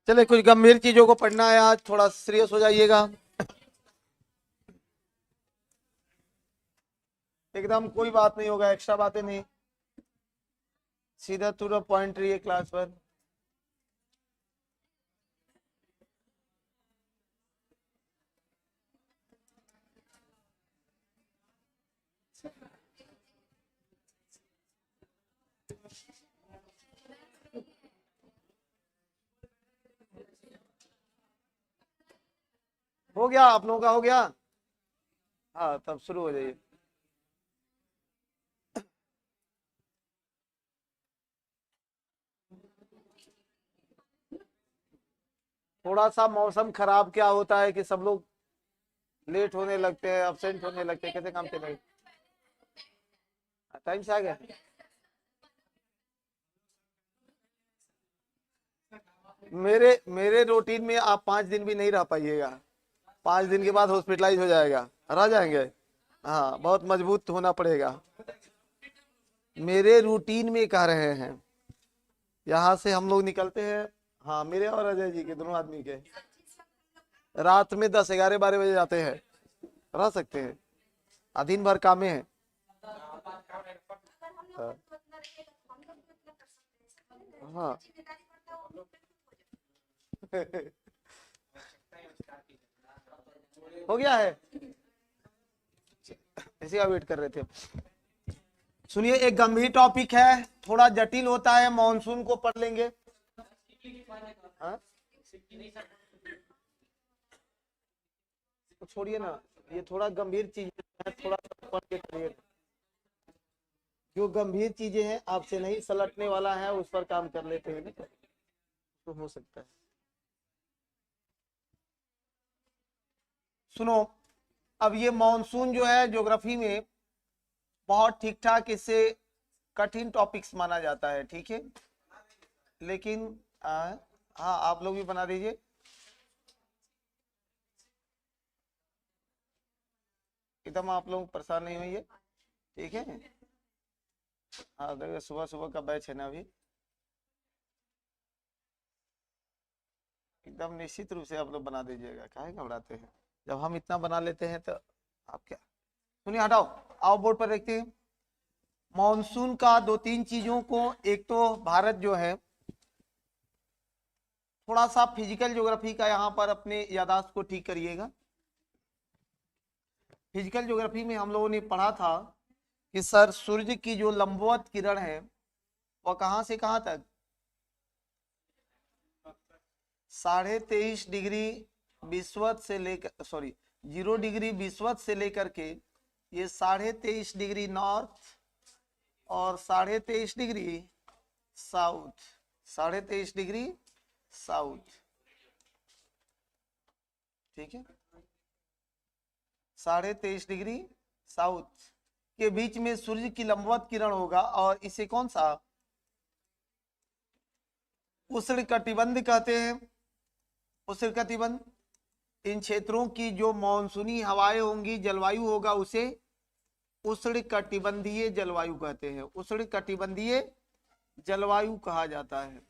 चले कुछ गंभीर चीजों को पढ़ना है आज, थोड़ा सीरियस हो जाइएगा एकदम। कोई बात नहीं होगा, एक्स्ट्रा बातें नहीं, सीधा टू द पॉइंट रहिए क्लास पर। हो गया आप लोगों का? हो गया? हाँ, तब शुरू हो जाइए। थोड़ा सा मौसम खराब क्या होता है कि सब लोग लेट होने लगते हैं, अब्सेंट होने लगते हैं, कैसे काम चलेगा? टाइम से आ गया? मेरे मेरे रूटीन में आप 5 दिन भी नहीं रह पाइएगा। 5 दिन के बाद हॉस्पिटलाइज हो जाएगा, रह जाएंगे। हाँ, बहुत मजबूत होना पड़ेगा। मेरे रूटीन में कह रहे हैं, यहाँ से हम लोग निकलते हैं। हाँ, मेरे और अजय जी के, दोनों आदमी के, रात में 10, 11, 12 बजे जाते हैं। रह सकते हैं, दिन भर काम में है। हाँ हो गया है, इसी का वेट कर रहे थे। सुनिए, एक गंभीर टॉपिक है, थोड़ा जटिल होता है, मॉनसून को पढ़ लेंगे। हाँ? तो छोड़िए ना, ये थोड़ा गंभीर चीज है, थोड़ा सा पढ़ के करिए। जो गंभीर चीजें हैं आपसे नहीं सलटने वाला है, उस पर काम कर लेते हैं ना, तो हो सकता है। सुनो, अब ये मॉनसून जो है ज्योग्राफी में बहुत ठीक ठाक, इससे कठिन टॉपिक्स माना जाता है, ठीक है। लेकिन हाँ, आप लोग भी बना दीजिए। एकदम आप लोग परेशान नहीं होइए, ठीक है। हाँ, देखिए सुबह सुबह का बैच है ना अभी, एकदम निश्चित रूप से आप लोग बना दीजिएगा, काहे घबराते हैं? जब हम इतना बना लेते हैं तो आप क्या। सुनिए, हटाओ, आओ बोर्ड पर देखते हैं। मॉनसून का 2-3 चीजों को, एक तो भारत जो है, थोड़ा सा फिजिकल ज्योग्राफी का यहाँ पर अपने यादाश्त को ठीक करिएगा। फिजिकल ज्योग्राफी में हम लोगों ने पढ़ा था कि सर, सूर्य की जो लंबवत किरण है वह कहां से कहां तक, 23.5 डिग्री विषुवत से लेकर, सॉरी 0 डिग्री विषुवत से लेकर के ये 23.5 डिग्री नॉर्थ और 23.5 डिग्री साउथ, 23.5 डिग्री साउथ, ठीक है। 23.5 डिग्री साउथ के बीच में सूर्य की लंबवत किरण होगा, और इसे कौन सा उष्ण कटिबंध कहते हैं। उष्ण कटिबंध, इन क्षेत्रों की जो मॉनसूनी हवाएं होंगी, जलवायु होगा, उसे उष्ण कटिबंधीय जलवायु कहते हैं। उष्ण कटिबंधीय जलवायु कहा जाता है।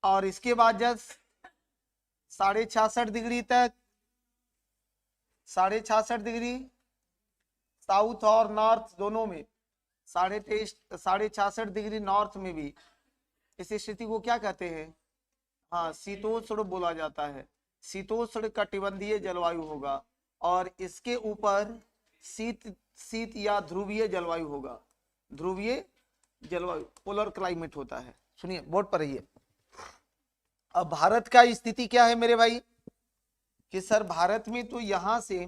और इसके बाद जब 66.5 डिग्री तक, 66.5 डिग्री साउथ और नॉर्थ दोनों में, 66.5 डिग्री नॉर्थ में भी इस स्थिति को क्या कहते हैं? हाँ, शीतोष्ण बोला जाता है। शीतोष्ण कटिबंधीय जलवायु होगा, और इसके ऊपर शीत शीत या ध्रुवीय जलवायु होगा। ध्रुवीय जलवायु, पोलर क्लाइमेट होता है। सुनिए, बोर्ड पर रहिए। अब भारत का स्थिति क्या है मेरे भाई, कि सर भारत में तो यहां से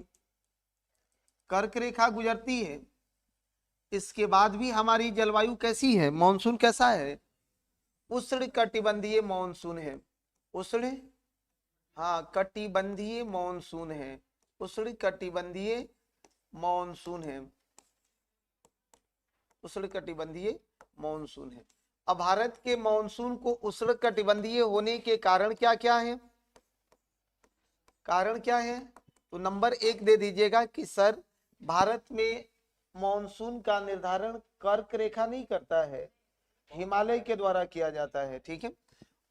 कर्क रेखा गुजरती है, इसके बाद भी हमारी जलवायु कैसी है, मॉनसून कैसा है? उष्ण कटिबंधीय मॉनसून है। उष्ण, हाँ, कटिबंधीय मॉनसून है। उष्ण कटिबंधीय मॉनसून है। उष्ण कटिबंधीय मॉनसून है। अब भारत के मॉनसून को उष्ण कटिबंधीय होने के कारण क्या क्या है? कारण क्या है? तो नंबर 1 दे दीजिएगा कि सर, भारत में मॉनसून का निर्धारण कर्क रेखा नहीं करता है, हिमालय के द्वारा किया जाता है, ठीक है।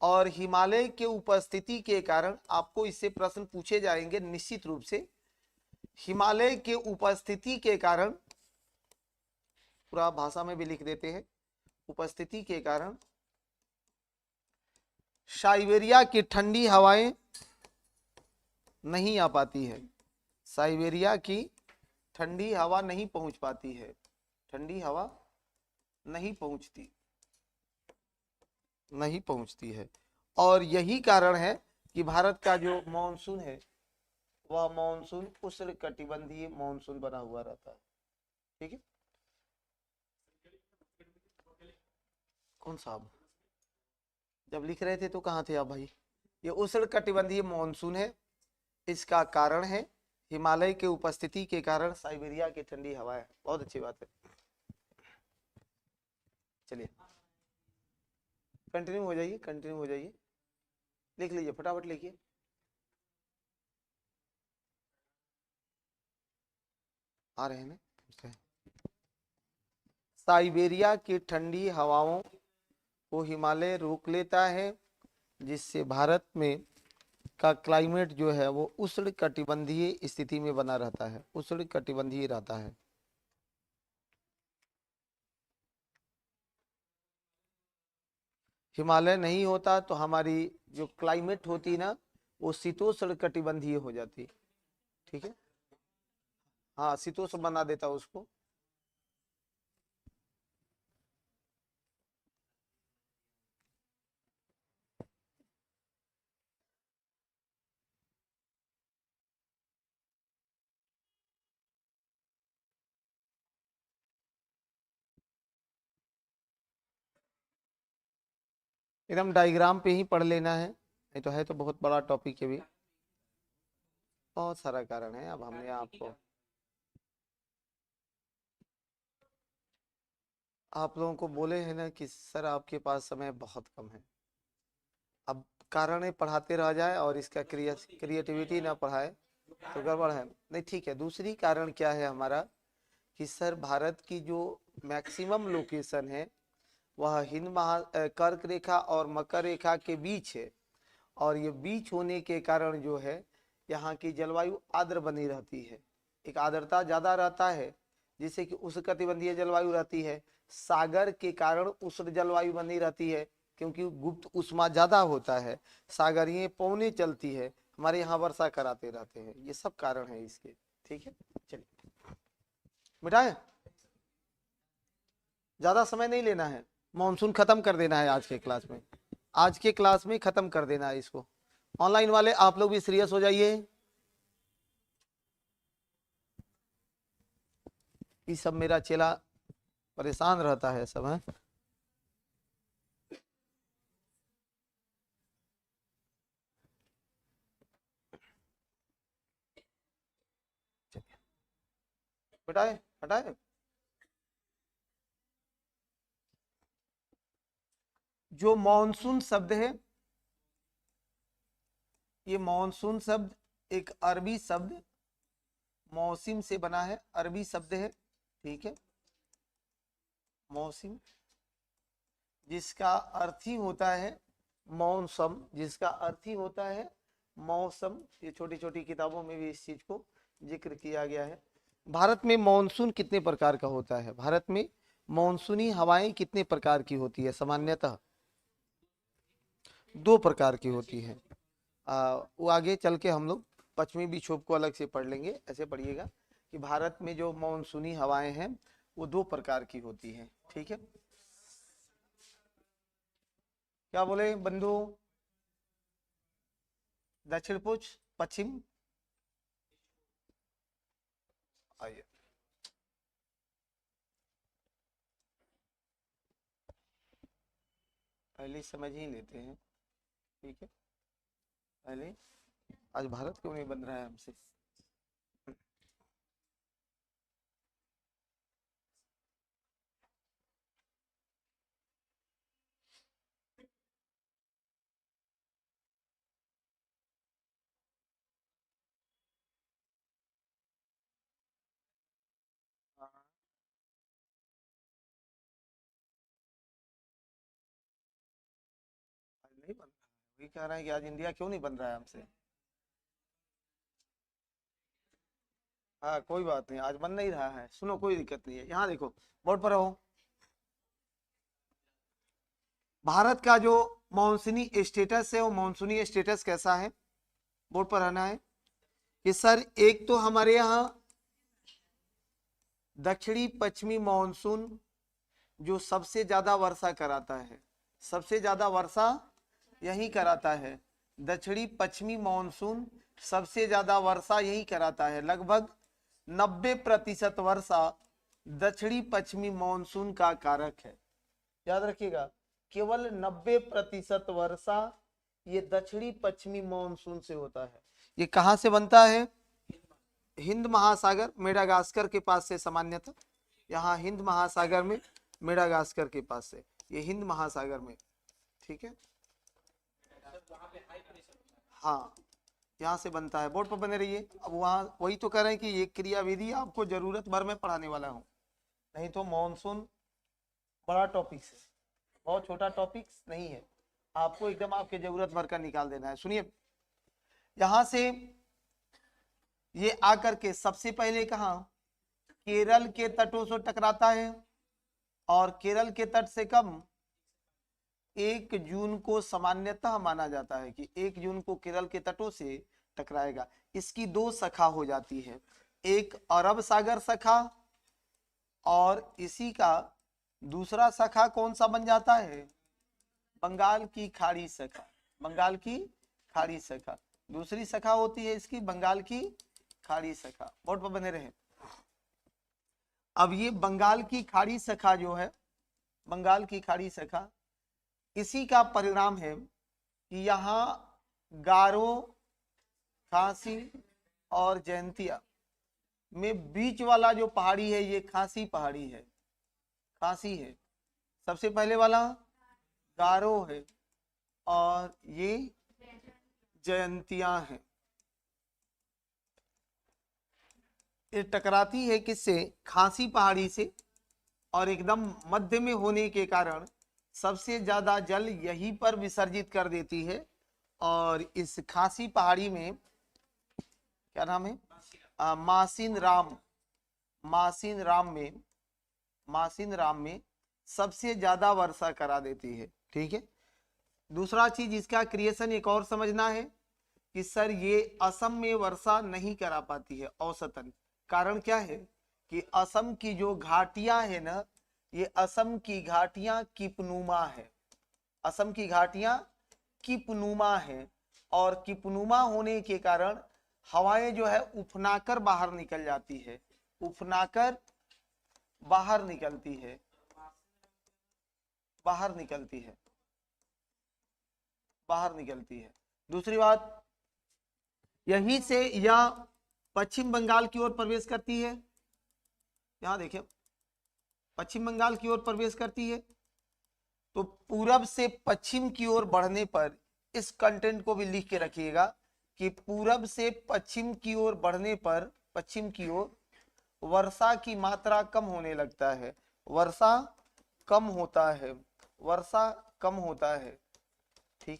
और हिमालय के उपस्थिति के कारण आपको इससे प्रश्न पूछे जाएंगे निश्चित रूप से। हिमालय के उपस्थिति के कारण, पूरा भाषा में भी लिख देते हैं, उपस्थिति के कारण साइबेरिया की ठंडी हवाएं नहीं आ पाती है। साइबेरिया की ठंडी हवा नहीं पहुंच पाती है, ठंडी हवा नहीं पहुंचती है। और यही कारण है कि भारत का जो मॉनसून है वह मॉनसून उष्णकटिबंधीय मॉनसून बना हुआ रहता है। ठीक है, कौन साहब जब लिख रहे थे तो कहाँ थे आप भाई? ये उष्णकटिबंधीय मॉनसून है, इसका कारण है हिमालय के उपस्थिति के कारण साइबेरिया की ठंडी हवाएं। बहुत अच्छी बात है। चलिए कंटिन्यू हो जाइए, लिख लीजिए, फटाफट लिखिए। आ रहे हैं ना? साइबेरिया की ठंडी हवाओं को हिमालय रोक लेता है, जिससे भारत में का क्लाइमेट जो है वो उष्णकटिबंधीय स्थिति में बना रहता है, उष्णकटिबंधीय रहता है। हिमालय नहीं होता तो हमारी जो क्लाइमेट होती ना वो शीतोष्ण कटिबंधीय हो जाती। ठीक है, हाँ शीतोष्ण बना देता उसको। एकदम डायग्राम पे ही पढ़ लेना है, नहीं तो है तो बहुत बड़ा टॉपिक है भी, बहुत सारा कारण है। अब हमने आपको, आप लोगों को बोले हैं ना कि सर आपके पास समय बहुत कम है। अब कारण है पढ़ाते रह जाए और इसका क्रिएटिविटी ना पढ़ाए तो गड़बड़ है। नहीं ठीक है, दूसरी कारण क्या है हमारा कि सर भारत की जो मैक्सिमम लोकेशन है वह हिंद कर्क रेखा और मकर रेखा के बीच है, और ये बीच होने के कारण जो है यहाँ की जलवायु आर्द्र बनी रहती है, एक आर्द्रता ज्यादा रहता है, जिससे कि उष्णकटिबंधीय जलवायु रहती है। सागर के कारण उष्ण जलवायु बनी रहती है, क्योंकि गुप्त उष्मा ज्यादा होता है, सागरीय पवनें चलती है, हमारे यहाँ वर्षा कराते रहते हैं। ये सब कारण है इसके। ठीक है, चलिए मिटाए, ज्यादा समय नहीं लेना है, मानसून खत्म कर देना है आज के क्लास में, आज के क्लास में खत्म कर देना है इसको। ऑनलाइन वाले आप लोग भी सीरियस हो जाइए, ये सब मेरा चेला परेशान रहता है सब है। हटाए हटाए, जो मॉनसून शब्द है, ये मॉनसून शब्द एक अरबी शब्द मौसिम से बना है, अरबी शब्द है। ठीक है, मौसिम जिसका अर्थ ही होता है मौसम, जिसका अर्थ ही होता है मौसम। ये छोटी छोटी किताबों में भी इस चीज को जिक्र किया गया है। भारत में मॉनसून कितने प्रकार का होता है? भारत में मॉनसूनी हवाएं कितने प्रकार की होती है? सामान्यतः दो प्रकार की होती है। वो आगे चल के हम लोग पश्चिमी विक्षोभ को अलग से पढ़ लेंगे। ऐसे पढ़िएगा कि भारत में जो मॉनसूनी हवाएं हैं वो दो प्रकार की होती हैं। ठीक है, क्या बोले बंधु? दक्षिण पूर्व, पश्चिम, आइए पहले समझ ही लेते हैं। ठीक है, पहले आज भारत क्यों नहीं बन रहा है हमसे? आज नहीं बन वही कह रहे हैं कि आज इंडिया क्यों नहीं बन रहा है हमसे। हाँ कोई बात नहीं, आज बन नहीं रहा है, सुनो कोई दिक्कत नहीं है। यहाँ देखो बोर्ड पर रहो, भारत का जो मानसूनी स्टेटस है वो मानसूनी स्टेटस कैसा है, बोर्ड पर आना है कि सर एक तो हमारे यहाँ दक्षिणी पश्चिमी मानसून जो सबसे ज्यादा वर्षा कराता है, सबसे ज्यादा वर्षा यही कराता है। दक्षिणी पश्चिमी मानसून सबसे ज्यादा वर्षा यही कराता है, लगभग 90% वर्षा दक्षिणी पश्चिमी मानसून का कारक है। याद रखिएगा, केवल 90% वर्षा ये दक्षिणी पश्चिमी मानसून से होता है। ये कहां से बनता है? हिंद महासागर, मेडागास्कर के पास से सामान्यतः, यहाँ हिंद महासागर में, मेडागास्कर के पास से, ये हिंद महासागर में, ठीक है। हाँ यहाँ से बनता है, बोर्ड पर बने रहिए। अब वहाँ वही तो कह रहे हैं कि ये क्रियाविधि आपको जरूरत भर में पढ़ाने वाला हूँ, नहीं तो मॉनसून बड़ा टॉपिक है, बहुत छोटा टॉपिक नहीं है, आपको एकदम आपके जरूरत भर का निकाल देना है। सुनिए, यहां से ये आकर के सबसे पहले कहा केरल के तटों से टकराता है, और केरल के तट से कब 1 जून को सामान्यतः माना जाता है कि 1 जून को केरल के तटों से टकराएगा। इसकी 2 शाखा हो जाती है, एक अरब सागर शाखा और इसी का दूसरा शाखा कौन सा बन जाता है? बंगाल की खाड़ी शाखा, बंगाल की खाड़ी शाखा। दूसरी शाखा होती है इसकी बंगाल की खाड़ी शाखा। बोर्ड पर बने रहे। अब ये बंगाल की खाड़ी शाखा जो है, बंगाल की खाड़ी शाखा, इसी का परिणाम है कि यहाँ गारो, खासी और जयंतिया में बीच वाला जो पहाड़ी है ये खासी पहाड़ी है, खासी है। सबसे पहले वाला गारो है और ये जयंतिया है। ये टकराती है किससे? खासी पहाड़ी से, और एकदम मध्य में होने के कारण सबसे ज्यादा जल यहीं पर विसर्जित कर देती है। और इस खासी पहाड़ी में क्या नाम है? मासिन राम, मासिन राम में, मासिन राम में सबसे ज्यादा वर्षा करा देती है, ठीक है। दूसरा चीज इसका क्रिएशन एक और समझना है कि सर ये असम में वर्षा नहीं करा पाती है औसतन। कारण क्या है कि असम की जो घाटियां है ना, ये असम की घाटियां किपनुमा है, असम की घाटियां किपनुमा है, और किपनुमा होने के कारण हवाएं जो है उफनाकर बाहर निकल जाती है, उफनाकर बाहर निकलती है, बाहर निकलती है, बाहर निकलती है। दूसरी बात, यहीं से यह पश्चिम बंगाल की ओर प्रवेश करती है। यहां देखिए, पश्चिम बंगाल की ओर प्रवेश करती है। तो पूरब से पश्चिम की ओर बढ़ने पर, इस कंटेंट को भी लिख के रखिएगा कि पूरब से पश्चिम की ओर बढ़ने पर, पश्चिम की ओर वर्षा की मात्रा कम होने लगता है, वर्षा कम होता है, वर्षा कम होता है, ठीक।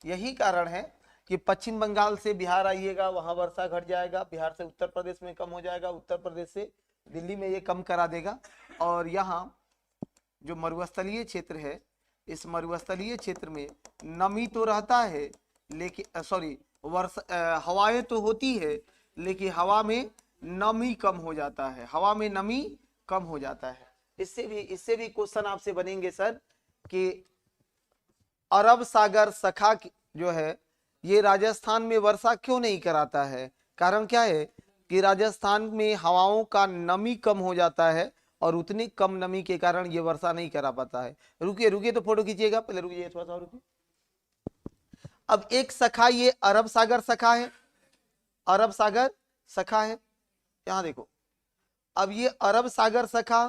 यही कारण है कि पश्चिम बंगाल से बिहार आइएगा, वहां वर्षा घट जाएगा, बिहार से उत्तर प्रदेश में कम हो जाएगा, उत्तर प्रदेश से दिल्ली में ये कम करा देगा। और यहाँ जो मरुस्थलीय क्षेत्र है, इस मरुस्थलीय क्षेत्र में नमी तो रहता है, लेकिन सॉरी हवाएं तो होती है, लेकिन हवा में नमी कम हो जाता है, हवा में नमी कम हो जाता है। इससे भी क्वेश्चन आपसे बनेंगे सर कि अरब सागर शाखा जो है ये राजस्थान में वर्षा क्यों नहीं कराता है? कारण क्या है कि राजस्थान में हवाओं का नमी कम हो जाता है, और उतनी कम नमी के कारण ये वर्षा नहीं करा पाता है। रुकिए रुकिए, तो फोटो खींचिएगा, पहले रुकिए थोड़ा सा, रुकिए। अब एक शाखा ये अरब सागर शाखा है, अरब सागर शाखा है, यहां देखो। अब ये अरब सागर शाखा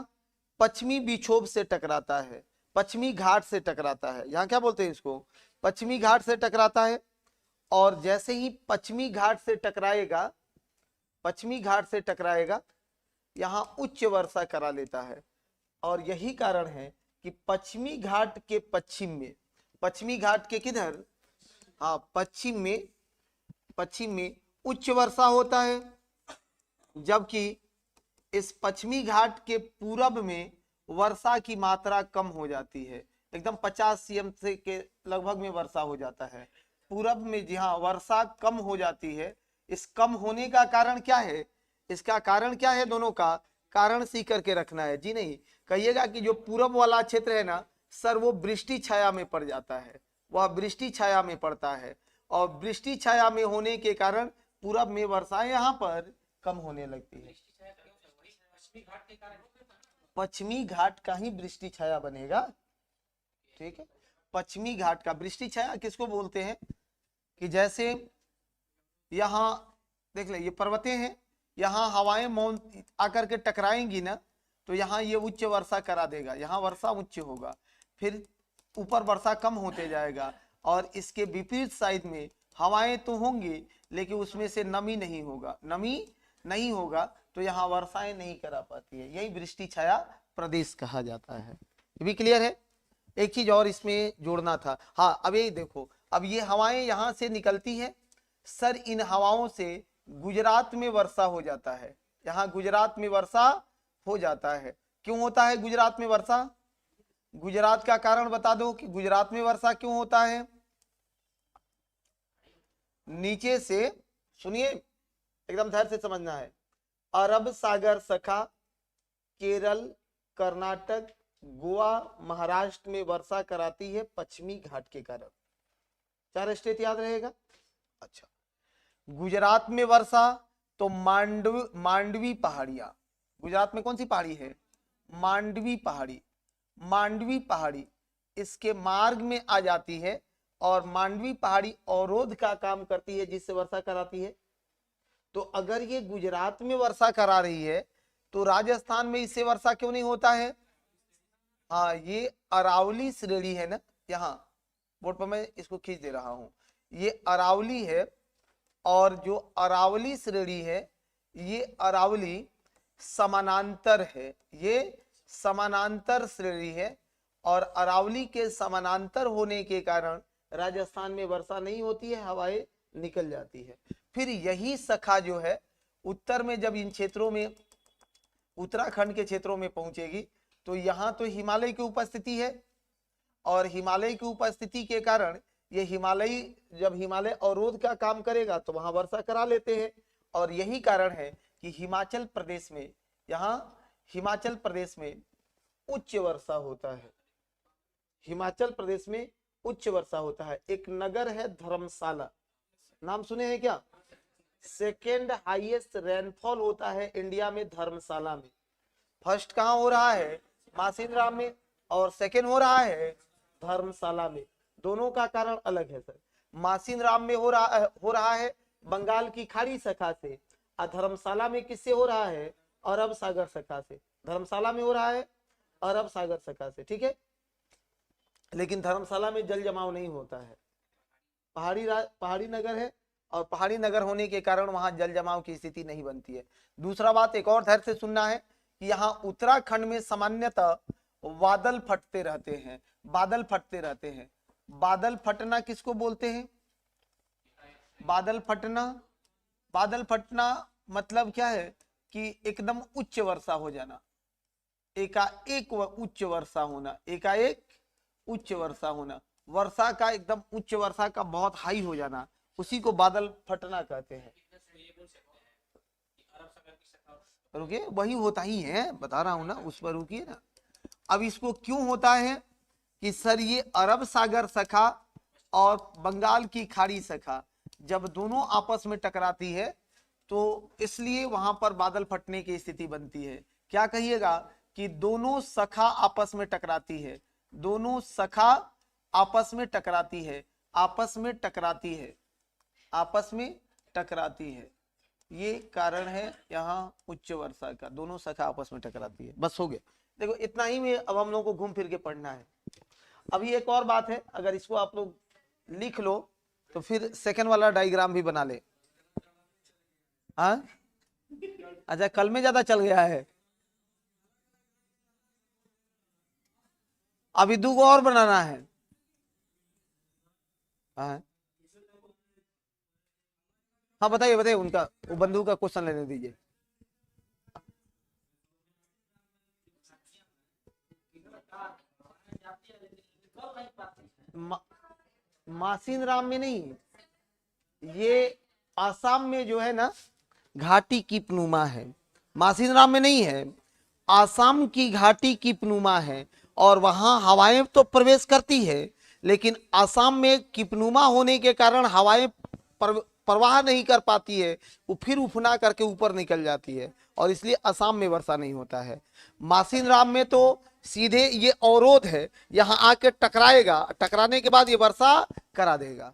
पश्चिमी विक्षोभ से टकराता है, पश्चिमी घाट से टकराता है, यहाँ क्या बोलते हैं इसको? पश्चिमी घाट से टकराता है। और जैसे ही पश्चिमी घाट से टकराएगा, पश्चिमी घाट से टकराएगा, यहाँ उच्च वर्षा करा लेता है। और यही कारण है कि पश्चिमी घाट के पश्चिम में, पश्चिमी घाट के किधर? हाँ पश्चिम में उच्च वर्षा होता है, जबकि इस पश्चिमी घाट के पूरब में वर्षा की मात्रा कम हो जाती है, एकदम 50 सीएम से के लगभग में वर्षा हो जाता है। पूरब में जहाँ वर्षा कम हो जाती है, इस कम होने का कारण क्या है, इसका कारण क्या है, दोनों का कारण सी करके रखना है जी। नहीं कहिएगा कि जो पूरब वाला क्षेत्र है ना सर, वो वृष्टि छाया में पड़ जाता है, वह वृष्टि छाया में पड़ता है, और वृष्टि छाया में होने के कारण पूरब में वर्षा यहाँ पर कम होने लगती है। पश्चिमी घाट का ही वृष्टि छाया बनेगा, ठीक है। पश्चिमी घाट का वृष्टि छाया किसको बोलते हैं कि जैसे यहाँ देख ले, ये पर्वतें हैं, यहाँ हवाएं मौन आकर के टकराएंगी ना, तो यहाँ ये उच्च वर्षा करा देगा, यहाँ वर्षा उच्च होगा, फिर ऊपर वर्षा कम होते जाएगा, और इसके विपरीत साइड में हवाएं तो होंगी लेकिन उसमें से नमी नहीं नहीं होगा, तो यहाँ वर्षाएं नहीं करा पाती है। यही वृष्टि छाया प्रदेश कहा जाता है। ये भी क्लियर है। एक चीज और इसमें जोड़ना था, हाँ अब ये देखो, अब ये हवाएं यहाँ से निकलती है सर, इन हवाओं से गुजरात में वर्षा हो जाता है, यहाँ गुजरात में वर्षा हो जाता है। क्यों होता है गुजरात में वर्षा, गुजरात का कारण बता दो कि गुजरात में वर्षा क्यों होता है। नीचे से सुनिए, एकदम धैर्य से समझना है। अरब सागर सखा केरल, कर्नाटक, गोवा, महाराष्ट्र में वर्षा कराती है पश्चिमी घाट के कारण। 4 स्टेट याद रहेगा। अच्छा, गुजरात में वर्षा तो मांडवी पहाड़ियां, गुजरात में कौन सी पहाड़ी है, मांडवी पहाड़ी इसके मार्ग में आ जाती है, और मांडवी पहाड़ी अवरोध का काम करती है जिससे वर्षा कराती है। तो अगर ये गुजरात में वर्षा करा रही है तो राजस्थान में इससे वर्षा क्यों नहीं होता है। हाँ, ये अरावली श्रेणी है ना, यहाँ बोर्ड पर मैं इसको खींच दे रहा हूं, ये अरावली है, और जो अरावली श्रेणी है ये अरावली समानांतर है, ये समानांतर श्रेणी है, और अरावली के समानांतर होने के कारण राजस्थान में वर्षा नहीं होती है, हवाएं निकल जाती है। फिर यही सखा जो है उत्तर में जब इन क्षेत्रों में, उत्तराखंड के क्षेत्रों में पहुंचेगी, तो यहाँ तो हिमालय की उपस्थिति है, और हिमालय की उपस्थिति के कारण ये हिमालय, जब हिमालय अवरोध का काम करेगा तो वहां वर्षा करा लेते हैं। और यही कारण है कि हिमाचल प्रदेश में, यहाँ हिमाचल प्रदेश में उच्च वर्षा होता है, हिमाचल प्रदेश में उच्च वर्षा होता है। एक नगर है धर्मशाला, नाम सुने हैं क्या। सेकेंड हाईएस्ट रेनफॉल होता है इंडिया में धर्मशाला में। फर्स्ट कहां हो रहा है, मासिनराम में, और सेकेंड हो रहा है धर्मशाला में। दोनों का कारण अलग है सर। मासिनराम में हो रहा है बंगाल की खाड़ी शाखा से, और धर्मशाला में किससे हो रहा है, अरब सागर शाखा से। धर्मशाला में हो रहा है अरब सागर शाखा से, ठीक है। लेकिन धर्मशाला में जल जमाव नहीं होता है, पहाड़ी नगर है, और पहाड़ी नगर होने के कारण वहां जल जमाव की स्थिति नहीं बनती है। दूसरा बात एक और धैर्य से सुनना है कि यहाँ उत्तराखंड में सामान्यतः बादल फटते रहते हैं, बादल फटते रहते हैं। बादल फटना किसको बोलते हैं, बादल फटना मतलब क्या है कि एकदम उच्च वर्षा हो जाना, एकाएक उच्च वर्षा होना, एकाएक उच्च वर्षा होना, वर्षा का एकदम उच्च वर्षा का बहुत हाई हो जाना, उसी को बादल फटना कहते हैं। रुकिए, वही होता ही है, बता रहा हूं ना, उस पर रुकिए ना। अब इसको क्यों होता है कि सर ये अरब सागर शाखा और बंगाल की खाड़ी शाखा जब दोनों आपस में टकराती है तो इसलिए वहां पर बादल फटने की स्थिति बनती है। क्या कहिएगा कि दोनों शाखा आपस में टकराती है, दोनों शाखा आपस में टकराती है, आपस में टकराती है, आपस में टकराती है। ये कारण है यहाँ उच्च वर्षा का, दोनों शाखा आपस में टकराती है। बस हो गया, देखो इतना ही में अब हम लोग को घूम फिर के पढ़ना है। अभी एक और बात है, अगर इसको आप लोग लिख लो तो फिर सेकंड वाला डायग्राम भी बना ले। हाँ अच्छा, कल में ज्यादा चल गया है, अभी 2 और बनाना है। हाँ हाँ बताइए बताइए, उनका वो बंधु का क्वेश्चन लेने दीजिए। मा, मासिन राम में नहीं, ये आसाम में जो है ना घाटी की पनुमा है, मासिन राम में नहीं है, आसाम की घाटी की पनुमा है। और वहां हवाएं तो प्रवेश करती है, लेकिन आसाम में किपनुमा होने के कारण हवाएं प्रवाह नहीं कर पाती है, वो फिर उफना करके ऊपर निकल जाती है, और इसलिए असम में वर्षा नहीं होता है। मासिन राम में तो सीधे ये अवरोध है, यहां आके टकराएगा, टकराने के बाद ये वर्षा करा देगा।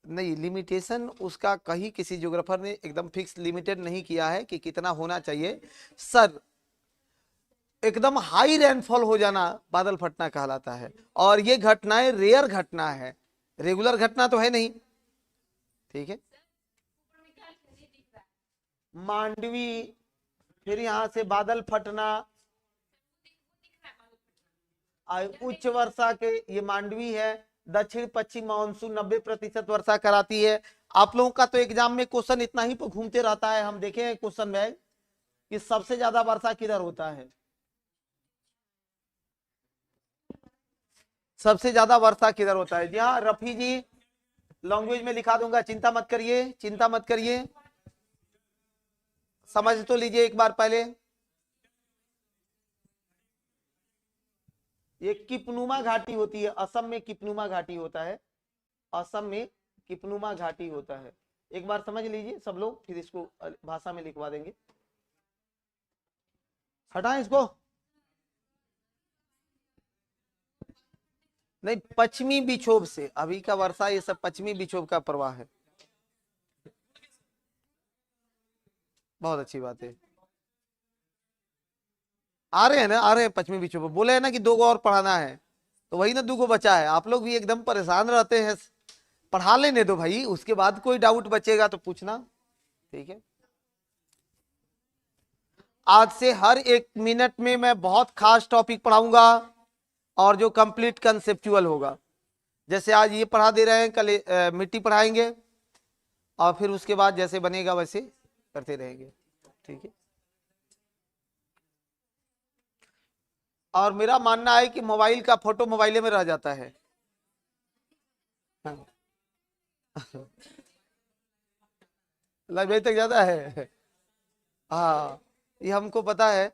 नहीं, लिमिटेशन उसका कहीं किसी ज्योग्राफर ने एकदम फिक्स लिमिटेड नहीं किया है कि कितना होना चाहिए। सर एकदम हाई रेनफॉल हो जाना बादल फटना कहलाता है, और ये घटनाएं रेयर घटना है, रेगुलर घटना तो है नहीं। ठीक है, मांडवी, फिर यहां से बादल फटना, उच्च वर्षा के, ये मांडवी है। दक्षिण पश्चिम मानसून 90% वर्षा कराती है। आप लोगों का तो एग्जाम में क्वेश्चन इतना ही घूमते रहता है, हम देखे हैं क्वेश्चन में कि सबसे ज्यादा वर्षा किधर होता है, सबसे ज्यादा वर्षा किधर होता है। जी हाँ रफी जी, लैंग्वेज में लिखा दूंगा, चिंता मत करिए, चिंता मत करिए, समझ तो लीजिए एक बार पहले। ये किपनुमा घाटी होती है, असम में किपनुमा घाटी होता है, असम में किपनुमा घाटी होता है। एक बार समझ लीजिए सब लोग, फिर इसको भाषा में लिखवा देंगे। हटाएं इसको, नहीं पश्चिमी विक्षोभ से, अभी का वर्षा ये सब पश्चिमी विक्षोभ का प्रवाह है। बहुत अच्छी बात है, आ रहे हैं ना, आ रहे हैं पश्चिमी विक्षोभ, बोले है ना कि 2 को और पढ़ाना है, तो वही ना 2 को बचा है। आप लोग भी एकदम परेशान रहते हैं, पढ़ा लेने दो भाई, उसके बाद कोई डाउट बचेगा तो पूछना। ठीक है, आज से हर 1 मिनट में मैं बहुत खास टॉपिक पढ़ाऊंगा, और जो कंप्लीट कंसेप्चुअल होगा। जैसे आज ये पढ़ा दे रहे हैं, कल मिट्टी पढ़ाएंगे, और फिर उसके बाद जैसे बनेगा वैसे करते रहेंगे। ठीक है, और मेरा मानना है कि मोबाइल का फोटो मोबाइल में रह जाता है। हाँ। लाइब्रेरी तक जाता है। हाँ, ये हमको पता है।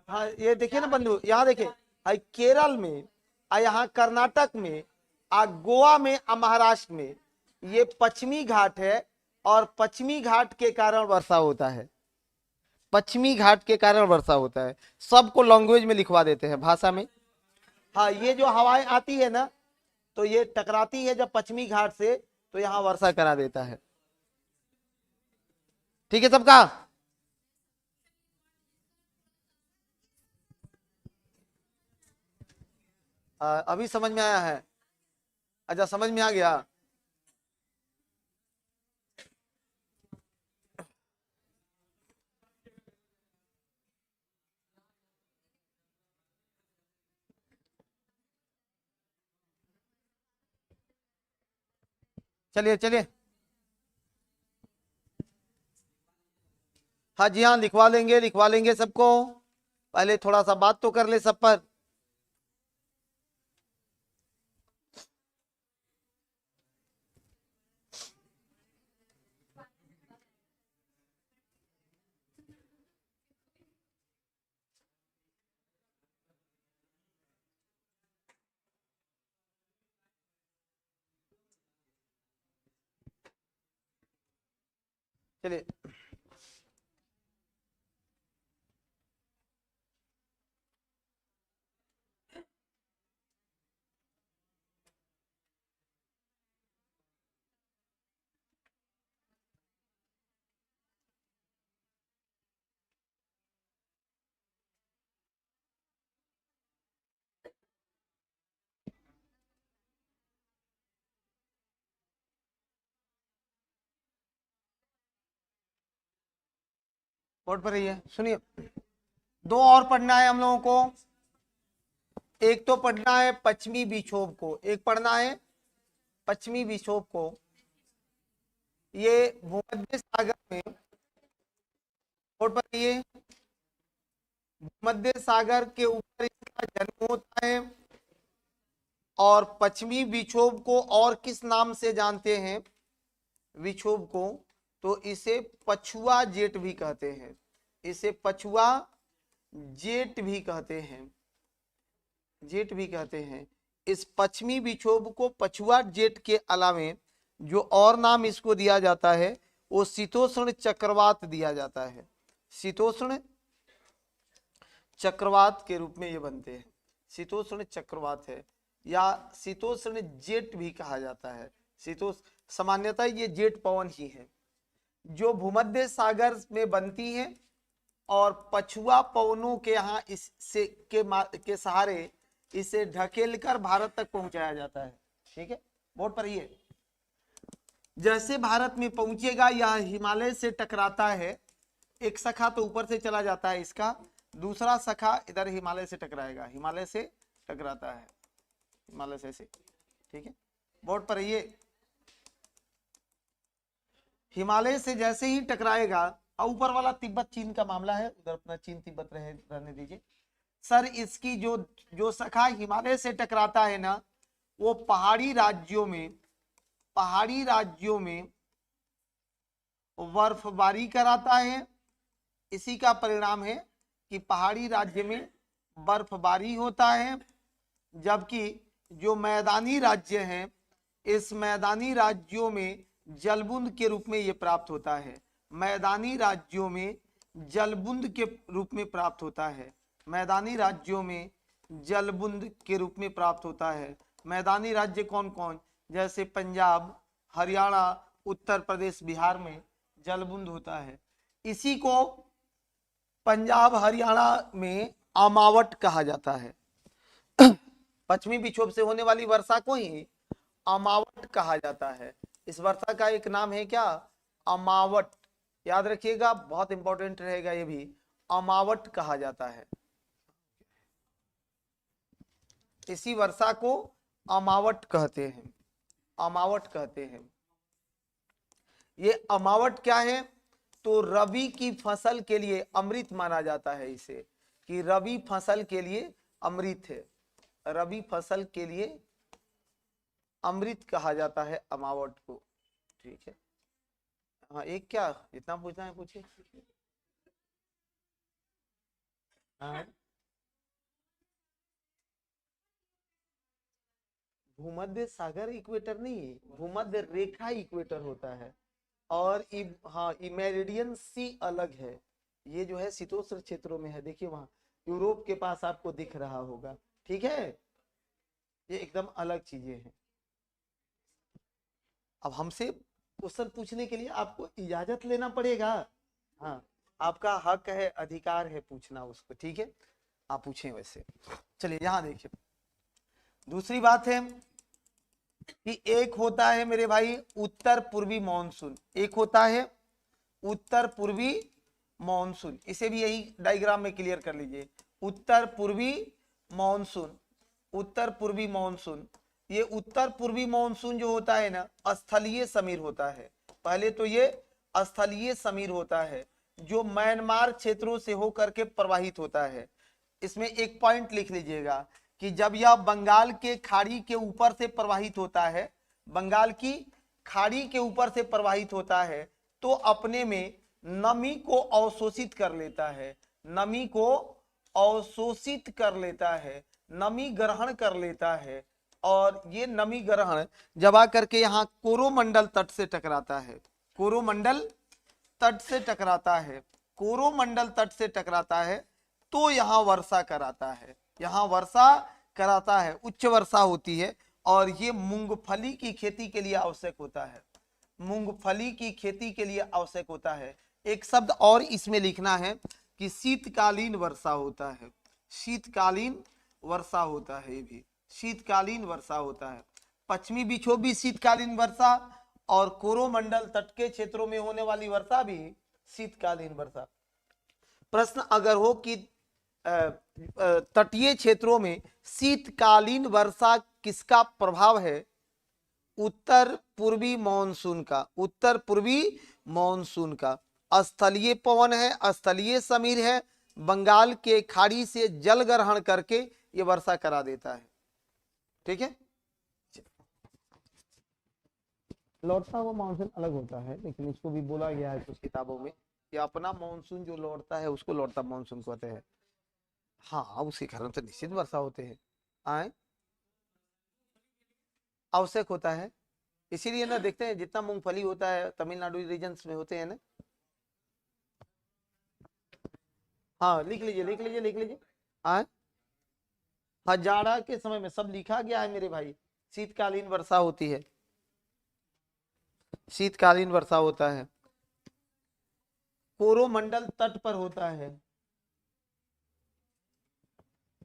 हाँ ये देखिए ना बंधु, यहाँ देखिए, केरल में, यहाँ कर्नाटक में, गोवा में, महाराष्ट्र में, ये पश्चिमी घाट है, और पश्चिमी घाट के कारण वर्षा होता है, पश्चिमी घाट के कारण वर्षा होता है। सबको लैंग्वेज में लिखवा देते हैं, भाषा में। हाँ, ये जो हवाएं आती है ना, तो ये टकराती है जब पश्चिमी घाट से, तो यहाँ वर्षा करा देता है। ठीक है सबका। अभी समझ में आया है? अच्छा समझ में आ गया। चलिए चलिए, हाँ जी हाँ, लिखवा लेंगे सबको। पहले थोड़ा सा बात तो कर ले सब पर। चलिए, बोर्ड पर रही है, सुनिए, 2 और पढ़ना है हम लोगों को। एक तो पढ़ना है पश्चिमी विक्षोभ को, एक पढ़ना है पश्चिमी विक्षोभ को। ये भूमध्य सागर में, और पर ये भूमध्य सागर के ऊपर इसका जन्म होता है। और पश्चिमी विक्षोभ को और किस नाम से जानते हैं विक्षोभ को, तो इसे पछुआ जेट भी कहते हैं, इसे पछुआ जेट भी कहते हैं, जेट भी कहते हैं। इस पश्चिमी विक्षोभ को पछुआ जेट के अलावे जो और नाम इसको दिया जाता है वो शीतोष्ण चक्रवात दिया जाता है, शीतोष्ण चक्रवात के रूप में ये बनते हैं, शीतोष्ण चक्रवात है या शीतोष्ण जेट भी कहा जाता है। शीतोष्ण सामान्यतः ये जेट पवन ही है जो भूमध्य सागर में बनती है और पछुआ पवनों के यहाँ इससे के सहारे इसे ढकेलकर भारत तक पहुंचाया जाता है। ठीक है, बोर्ड पर ये जैसे भारत में पहुंचेगा यह हिमालय से टकराता है, एक शाखा तो ऊपर से चला जाता है इसका, दूसरा शाखा इधर हिमालय से टकराएगा, हिमालय से टकराता है, हिमालय से। ठीक है, बोर्ड पर ये हिमालय से जैसे ही टकराएगा, ऊपर वाला तिब्बत चीन का मामला है, उधर अपना चीन तिब्बत रहने दीजिए सर। इसकी जो शाखा हिमालय से टकराता है ना, वो पहाड़ी राज्यों में बर्फबारी कराता है। इसी का परिणाम है कि पहाड़ी राज्य में बर्फबारी होता है, जबकि जो मैदानी राज्य हैं इस मैदानी राज्यों में जलबुंद के रूप में ये प्राप्त होता है, मैदानी राज्यों में जलबुंद के रूप में प्राप्त होता है, मैदानी राज्यों में जलबुंद के रूप में प्राप्त होता है। मैदानी राज्य कौन कौन, जैसे पंजाब, हरियाणा, उत्तर प्रदेश, बिहार में जलबुंद होता है। इसी को पंजाब हरियाणा में अमावट कहा जाता है। पश्चिमी विक्षोभ से होने वाली वर्षा को ही अमावट कहा जाता है। इस वर्षा का एक नाम है क्या, अमावट, याद रखिएगा, बहुत इंपॉर्टेंट रहेगा ये भी, अमावट कहा जाता है। इसी वर्षा को अमावट कहते हैं, अमावट कहते हैं। ये अमावट क्या है, तो रबी की फसल के लिए अमृत माना जाता है इसे, कि रबी फसल के लिए अमृत है, रबी फसल के लिए अमृत कहा जाता है अमावट को। ठीक है, हाँ एक क्या इतना पूछना है पूछिए। हाँ, भूमध्य सागर इक्वेटर नहीं, भूमध्य रेखा इक्वेटर होता है। और हाँ मेरिडियन सी अलग है, ये जो है शीतोष्ण क्षेत्रों में है, देखिए वहां यूरोप के पास आपको दिख रहा होगा। ठीक है, ये एकदम अलग चीजें हैं। अब हमसे क्वेश्चन पूछने के लिए आपको इजाजत लेना पड़ेगा, हाँ आपका हक है, अधिकार है पूछना उसको। ठीक है, आप पूछें वैसे। चलिए यहाँ देखिए, दूसरी बात है कि एक होता है मेरे भाई उत्तर पूर्वी मानसून, एक होता है उत्तर पूर्वी मानसून, इसे भी यही डायग्राम में क्लियर कर लीजिए। उत्तर पूर्वी मानसून, उत्तर पूर्वी मानसून, ये उत्तर पूर्वी मानसून जो होता है ना, स्थलीय समीर होता है। पहले तो ये स्थलीय समीर होता है जो म्यांमार क्षेत्रों से होकर के प्रवाहित होता है। इसमें एक पॉइंट लिख लीजिएगा कि जब यह बंगाल के खाड़ी के ऊपर से प्रवाहित होता है, बंगाल की खाड़ी के ऊपर से प्रवाहित होता है, तो अपने में नमी को अवशोषित कर लेता है, नमी को अवशोषित कर लेता है, नमी ग्रहण कर लेता है। और ये नमी ग्रहण जब आकर के यहाँ कोरोमंडल तट से टकराता है, कोरोमंडल तट से टकराता है, कोरोमंडल तट से टकराता है, तो यहाँ वर्षा कराता है, यहाँ वर्षा कराता है, उच्च वर्षा होती है। और ये मूंगफली की खेती के लिए आवश्यक होता है, मूंगफली की खेती के लिए आवश्यक होता है। एक शब्द और इसमें लिखना है कि शीतकालीन वर्षा होता है, शीतकालीन वर्षा होता है, ये भी शीतकालीन वर्षा होता है। पश्चिमी विक्षोभ भी शीतकालीन वर्षा और कोरोमंडल तट के क्षेत्रों में होने वाली वर्षा भी शीतकालीन वर्षा। प्रश्न अगर हो कि तटीय क्षेत्रों में शीतकालीन वर्षा किसका प्रभाव है? उत्तर पूर्वी मानसून का, उत्तर पूर्वी मानसून का। स्थलीय पवन है, स्थलीय समीर है, बंगाल के खाड़ी से जल ग्रहण करके ये वर्षा करा देता है। ठीक है, लौटता हुआ मानसून अलग होता है, लेकिन इसको भी बोला गया है कुछ किताबों में कि अपना मानसून जो लौटता है उसको लौटता मानसून कहते हैं। हाँ, उसके कारण तो निश्चित वर्षा होते हैं, आए आवश्यक होता है। इसीलिए ना देखते हैं जितना मूंगफली होता है तमिलनाडु रीजन में होते हैं ना। हाँ, लिख लीजिए लिख लीजिए लिख लीजिए। आए हाँ, जाड़ा के समय में सब लिखा गया है मेरे भाई। शीतकालीन वर्षा होती है, शीतकालीन वर्षा होता है। कोरोमंडल तट पर होता है,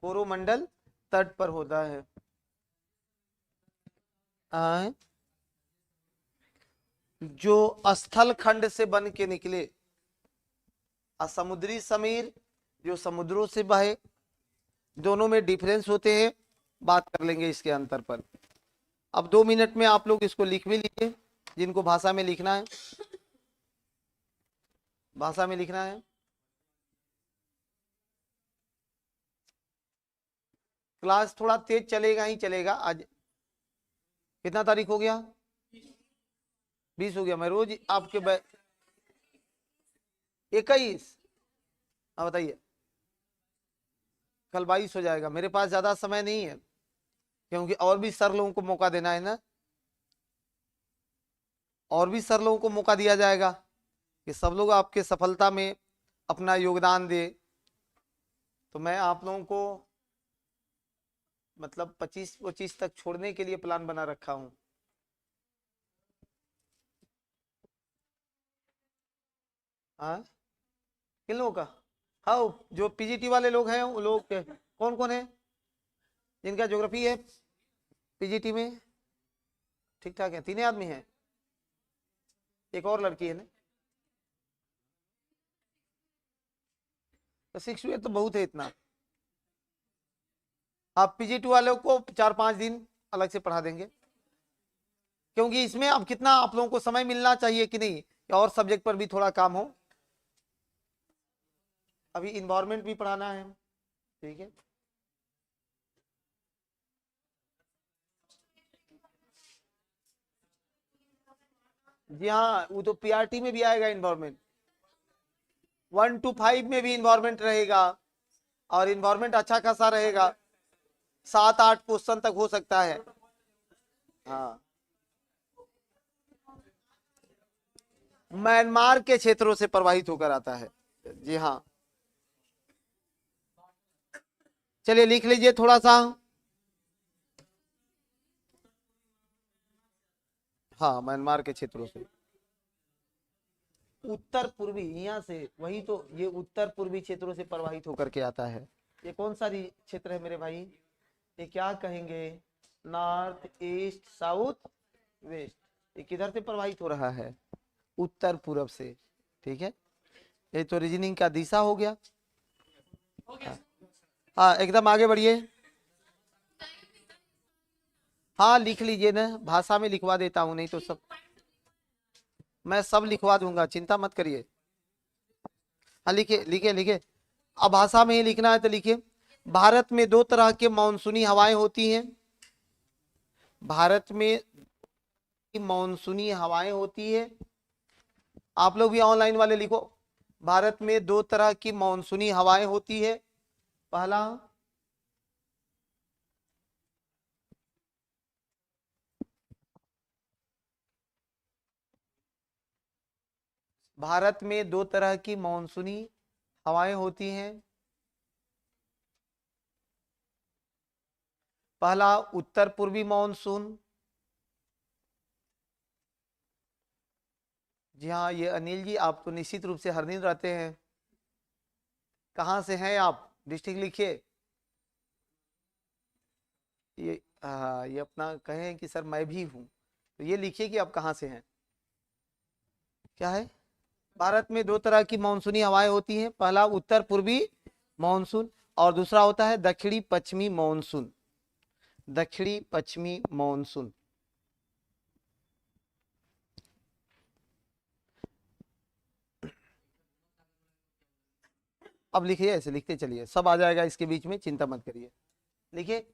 कोरोमंडल तट पर होता है। आए जो स्थल खंड से बन के निकले, समुद्री समीर जो समुद्रों से बहे, दोनों में डिफरेंस होते हैं, बात कर लेंगे इसके अंतर पर। अब 2 मिनट में आप लोग इसको लिख भी लीजिए, जिनको भाषा में लिखना है, भाषा में लिखना है। क्लास थोड़ा तेज चलेगा ही चलेगा। आज कितना तारीख हो गया? 20 हो गया। मैं रोज आपके 21। हाँ बताइए, कल 22 हो जाएगा। मेरे पास ज्यादा समय नहीं है, क्योंकि और भी सर लोगों को मौका देना है ना, और भी सर लोगों को मौका दिया जाएगा कि सब लोग आपके सफलता में अपना योगदान दे। तो मैं आप लोगों को मतलब 25 तक छोड़ने के लिए प्लान बना रखा हूं। हाँ, किन लोगों का? हाँ, जो पीजीटी वाले लोग हैं वो लोग कौन कौन है जिनका ज्योग्राफी है पीजीटी में? ठीक ठाक है, 3 आदमी हैं, एक और लड़की है ना। तो 6 तो बहुत है इतना। आप पीजीटी वालों को 4-5 दिन अलग से पढ़ा देंगे, क्योंकि इसमें अब कितना आप लोगों को समय मिलना चाहिए कि नहीं, और सब्जेक्ट पर भी थोड़ा काम हो। अभी इन्वायरमेंट भी पढ़ाना है, ठीक है। जी हाँ, वो तो पीआरटी में भी आएगा इन्वायरमेंट। 1 to 5 में भी इन्वायरमेंट रहेगा, और इन्वायरमेंट अच्छा खासा रहेगा, 7-8 क्वेश्चन तक हो सकता है। हाँ, म्यांमार के क्षेत्रों से प्रवाहित होकर आता है। जी हाँ, चलिए लिख लीजिए थोड़ा सा। हाँ, म्यांमार के क्षेत्रों से, उत्तर पूर्वी, यहाँ से वही तो, ये उत्तर पूर्वी क्षेत्रों से प्रवाहित होकर के आता है। ये कौन सा क्षेत्र है मेरे भाई? ये क्या कहेंगे? North east south west. ये किधर से प्रवाहित हो रहा है? उत्तर पूर्व से। ठीक है, ये तो रीजनिंग का दिशा हो गया। हाँ, एकदम आगे बढ़िए। हाँ, लिख लीजिए ना, भाषा में लिखवा देता हूँ, नहीं तो सब मैं सब लिखवा दूंगा, चिंता मत करिए। हाँ, लिखिए लिखिए लिखिए। अब भाषा में ही लिखना है तो लिखिए। भारत में 2 तरह के मानसूनी हवाएं होती हैं। भारत में मानसूनी हवाएं होती है। आप लोग भी ऑनलाइन वाले लिखो, भारत में 2 तरह की मानसूनी हवाएं होती है। पहला, भारत में 2 तरह की मानसूनी हवाएं होती हैं। पहला, उत्तर पूर्वी मानसून। जी हाँ, ये अनिल जी आप तो निश्चित रूप से हर दिन रहते हैं। कहाँ से हैं आप? डिस्ट्रिक्ट लिखिए। ये अपना कहें कि सर मैं भी हूँ, तो ये लिखिए कि आप कहाँ से हैं। क्या है? भारत में 2 तरह की मानसूनी हवाएं होती हैं। पहला, उत्तर पूर्वी मानसून। और दूसरा होता है दक्षिणी पश्चिमी मॉनसून, दक्षिणी पश्चिमी मॉनसून। अब लिखिए, ऐसे लिखते चलिए, सब आ जाएगा इसके बीच में, चिंता मत करिए। लिखिए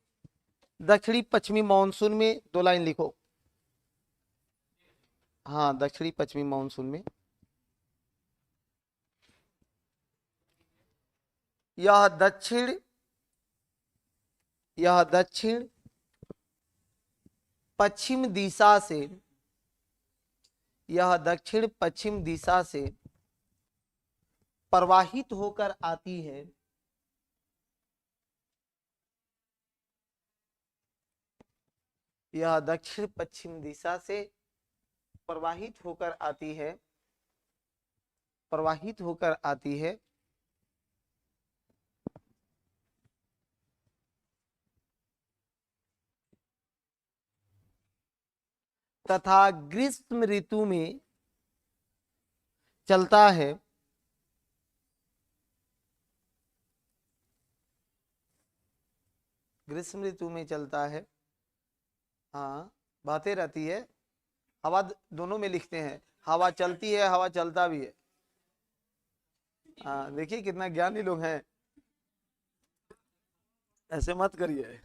दक्षिणी पश्चिमी मॉनसून में 2 लाइन लिखो। हाँ, दक्षिणी पश्चिमी मॉनसून में यह दक्षिण पश्चिम दिशा से, यह दक्षिण पश्चिम दिशा से प्रवाहित होकर आती है, यह दक्षिण पश्चिम दिशा से प्रवाहित होकर आती है, प्रवाहित होकर आती है तथा ग्रीष्म ऋतु में चलता है, ग्रीष्म ऋतु में चलता है। हाँ, बहते रहती है, हवा दोनों में लिखते हैं, हवा चलती है, हवा चलता भी है। हाँ, देखिए कितना ज्ञानी लोग हैं, ऐसे मत करिए।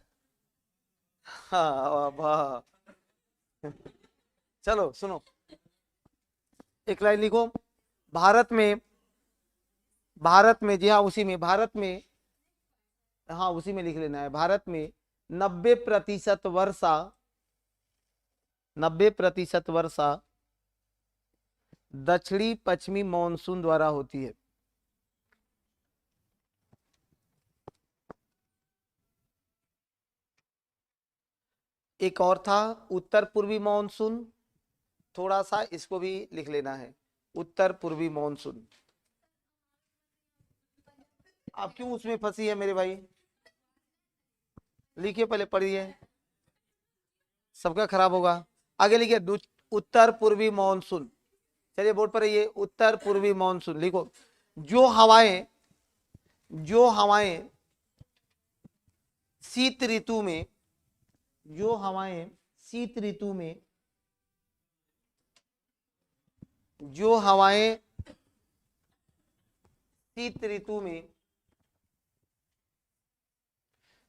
हाँ वाह, चलो सुनो, एक लाइन लिखो। भारत में, जी हाँ उसी में, भारत में, हाँ उसी में लिख लेना है। भारत में 90% वर्षा, 90% वर्षा दक्षिणी पश्चिमी मॉनसून द्वारा होती है। एक और था उत्तर पूर्वी मॉनसून, थोड़ा सा इसको भी लिख लेना है, उत्तर पूर्वी मॉनसून। आप क्यों उसमें फंसी है मेरे भाई? लिखिए, पहले पढ़िए, सबका खराब होगा। आगे लिखिए उत्तर पूर्वी मॉनसून। चलिए बोर्ड पर ये उत्तर पूर्वी मॉनसून लिखो। जो हवाएं शीत ऋतु में, जो हवाएं शीत ऋतु में, जो हवाएं शीत ऋतु में,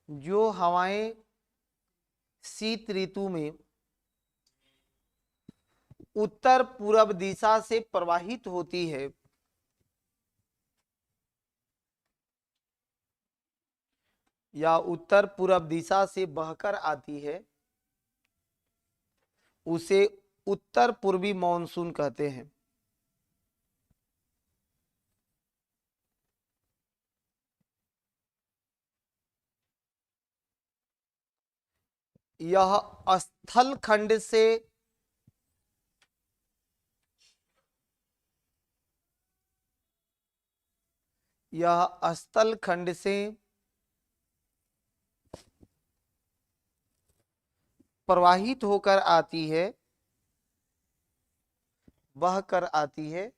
जो हवाएं शीत ऋतु में उत्तर पूर्व दिशा से प्रवाहित होती है, या उत्तर पूर्व दिशा से बहकर आती है, उसे उत्तर पूर्वी मॉनसून कहते हैं। यह स्थल खंड से, यह स्थल खंड से प्रवाहित होकर आती है, बहकर आती है,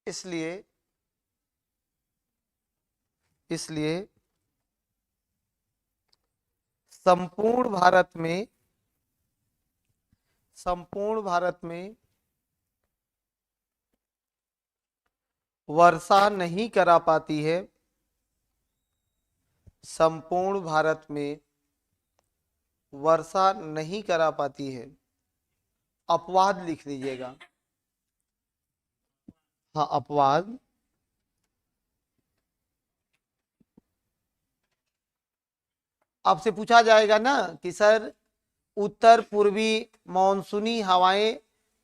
इसलिए संपूर्ण भारत में वर्षा नहीं करा पाती है, संपूर्ण भारत में वर्षा नहीं करा पाती है। अपवाद लिख लीजिएगा, हाँ अपवाद। आपसे पूछा जाएगा ना कि सर उत्तर पूर्वी मॉनसूनी हवाएं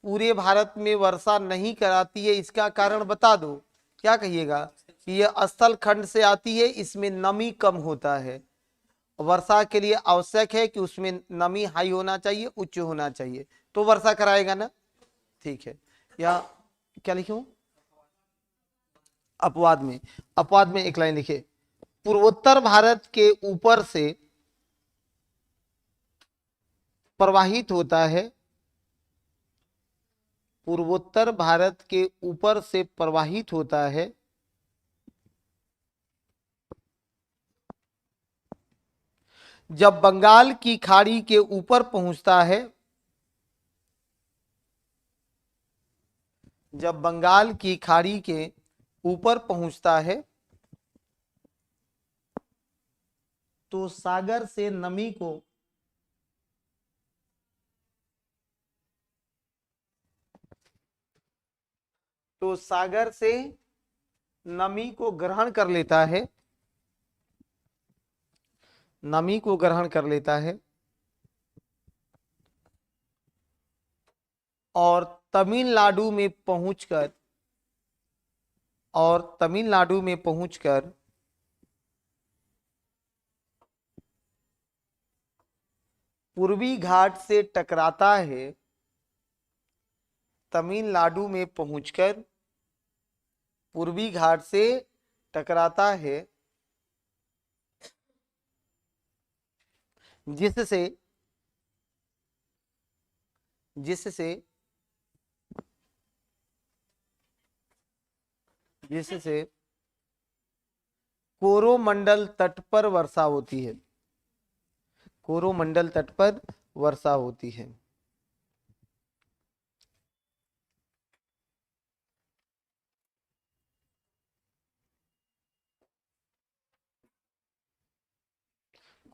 पूरे भारत में वर्षा नहीं कराती है, इसका कारण बता दो, क्या कहिएगा? कि यह स्थल खंड से आती है, इसमें नमी कम होता है, वर्षा के लिए आवश्यक है कि उसमें नमी हाई होना चाहिए, उच्च होना चाहिए, तो वर्षा कराएगा ना। ठीक है, या क्या लिखूं? अपवाद में, एक लाइन लिखे। पूर्वोत्तर भारत के ऊपर से प्रवाहित होता है, पूर्वोत्तर भारत के ऊपर से प्रवाहित होता है, जब बंगाल की खाड़ी के ऊपर पहुंचता है, जब बंगाल की खाड़ी के ऊपर पहुंचता है तो सागर से नमी को सागर से नमी को ग्रहण कर लेता है, नमी को ग्रहण कर लेता है और तमिलनाडु में पहुंचकर पूर्वी घाट से टकराता है, तमिलनाडु में पहुंचकर पूर्वी घाट से टकराता है, जिससे कोरोमंडल तट पर वर्षा होती है, कोरोमंडल तट पर वर्षा होती है।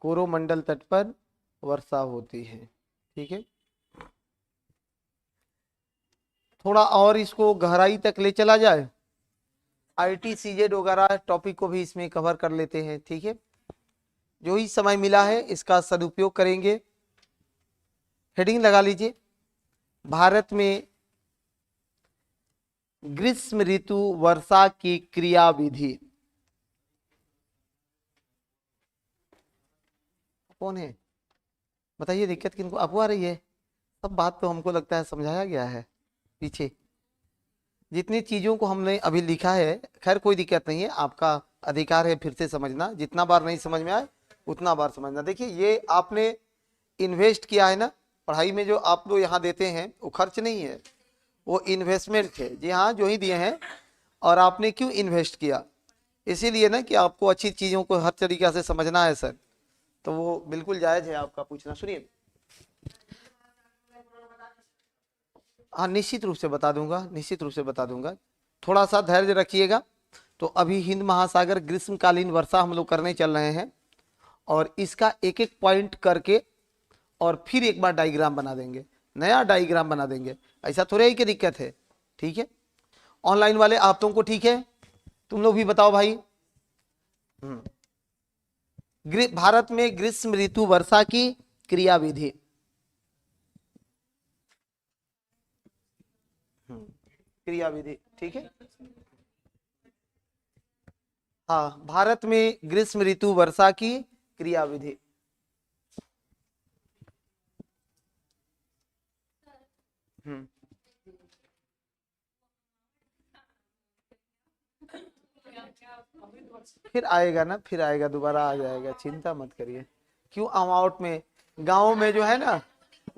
कोरोमंडल तट पर वर्षा होती है। ठीक है, थोड़ा और इसको गहराई तक ले चला जाए, आईटी सीजेड वगैरह टॉपिक को भी इसमें कवर कर लेते हैं। ठीक है, जो ही समय मिला है इसका सदुपयोग करेंगे। हेडिंग लगा लीजिए, भारत में ग्रीष्म ऋतु वर्षा की क्रियाविधि। कौन है बताइए, दिक्कत किनको आपको आ रही है? सब बात तो हमको लगता है समझाया गया है पीछे, जितनी चीजों को हमने अभी लिखा है। खैर कोई दिक्कत नहीं है, आपका अधिकार है फिर से समझना, जितना बार नहीं समझ में आए उतना बार समझना। देखिए ये आपने इन्वेस्ट किया है ना पढ़ाई में, जो आप लोग यहाँ देते हैं वो खर्च नहीं है, वो इन्वेस्टमेंट है। जी हाँ, जो ही दिए हैं। और आपने क्यों इन्वेस्ट किया? इसीलिए ना कि आपको अच्छी चीजों को हर तरीका से समझना है सर, तो वो बिल्कुल जायज है आपका पूछना। सुनिए, हाँ निश्चित रूप से बता दूंगा, निश्चित रूप से बता दूंगा, थोड़ा सा धैर्य रखिएगा। तो अभी हिंद महासागर ग्रीष्मकालीन वर्षा हम लोग करने चल रहे हैं, और इसका एक एक पॉइंट करके और फिर एक बार डायग्राम बना देंगे, नया डायग्राम बना देंगे। ऐसा थोड़ा ही की दिक्कत है। ठीक है, ऑनलाइन वाले आप तुमको ठीक है, तुम लोग भी बताओ भाई। भारत में ग्रीष्म ऋतु वर्षा की क्रियाविधि। क्रियाविधि, ठीक है। हाँ, भारत में ग्रीष्म ऋतु वर्षा की क्रियाविधि। फिर आएगा ना, फिर आएगा, दोबारा आ जाएगा, चिंता मत करिए। क्यों अमाउंट में, गांव में जो है ना,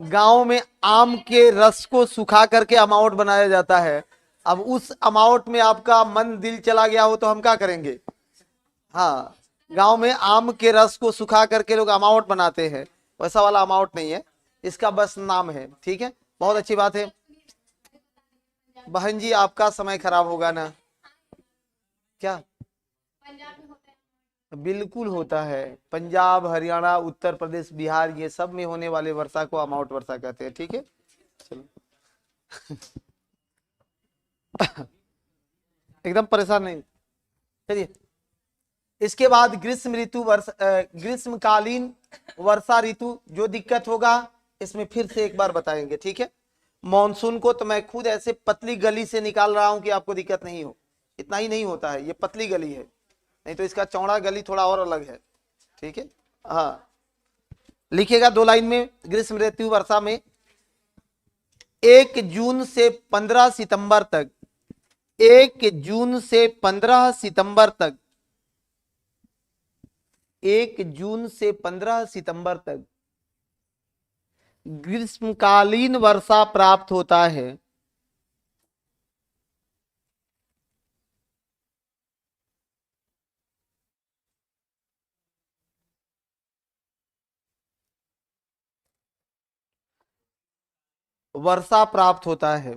गांव में आम के रस को सुखा करके अमाउंट बनाया जाता है। अब उस अमाउंट में आपका मन दिल चला गया हो तो हम क्या करेंगे? हाँ, गांव में आम के रस को सुखा करके लोग अमाउंट बनाते हैं, वैसा वाला अमाउंट नहीं है, इसका बस नाम है। ठीक है, बहुत अच्छी बात है। बहन जी आपका समय खराब होगा ना? क्या? बिल्कुल होता है, पंजाब, हरियाणा, उत्तर प्रदेश, बिहार, ये सब में होने वाले वर्षा को अमाउंट वर्षा कहते हैं। ठीक है, चलो एकदम परेशान नहीं। चलिए, इसके बाद ग्रीष्म ऋतु ग्रीष्मकालीन वर्षा ऋतु, जो दिक्कत होगा इसमें फिर से एक बार बताएंगे। ठीक है, मॉनसून को तो मैं खुद ऐसे पतली गली से निकाल रहा हूं कि आपको दिक्कत नहीं हो। इतना ही नहीं होता है, ये पतली गली है, नहीं तो इसका चौड़ा गली थोड़ा और अलग है। ठीक है, हाँ लिखिएगा 2 लाइन में। ग्रीष्म ऋतु वर्षा में 1 जून से 15 सितंबर तक, 1 जून से 15 सितंबर तक, 1 जून से 15 सितंबर तक ग्रीष्मकालीन वर्षा प्राप्त होता है। वर्षा प्राप्त होता है।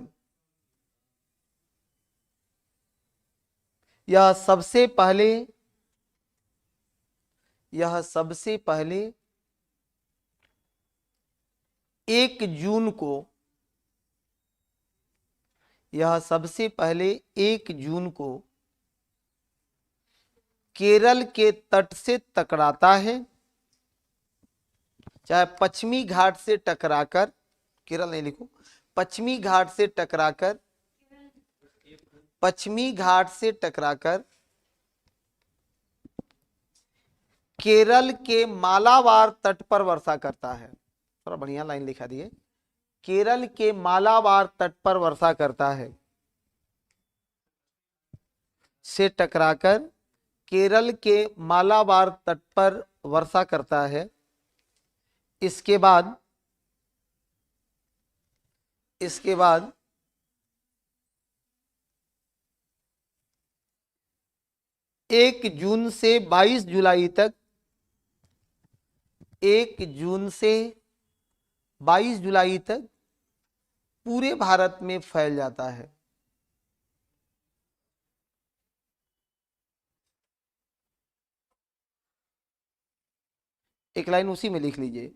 यह सबसे पहले 1 जून को, यह सबसे पहले 1 जून को केरल के तट से टकराता है, चाहे पश्चिमी घाट से टकराकर, केरल नहीं लिखो, पश्चिमी घाट से टकराकर, पश्चिमी घाट से टकराकर केरल के मालाबार तट पर वर्षा करता है। थोड़ा बढ़िया लाइन लिखा दिए, केरल के मालाबार तट पर वर्षा करता है, से टकराकर केरल के मालाबार तट पर वर्षा करता है। इसके बाद 1 जून से 22 जुलाई तक, 1 जून से 22 जुलाई तक पूरे भारत में फैल जाता है। एक लाइन उसी में लिख लीजिए,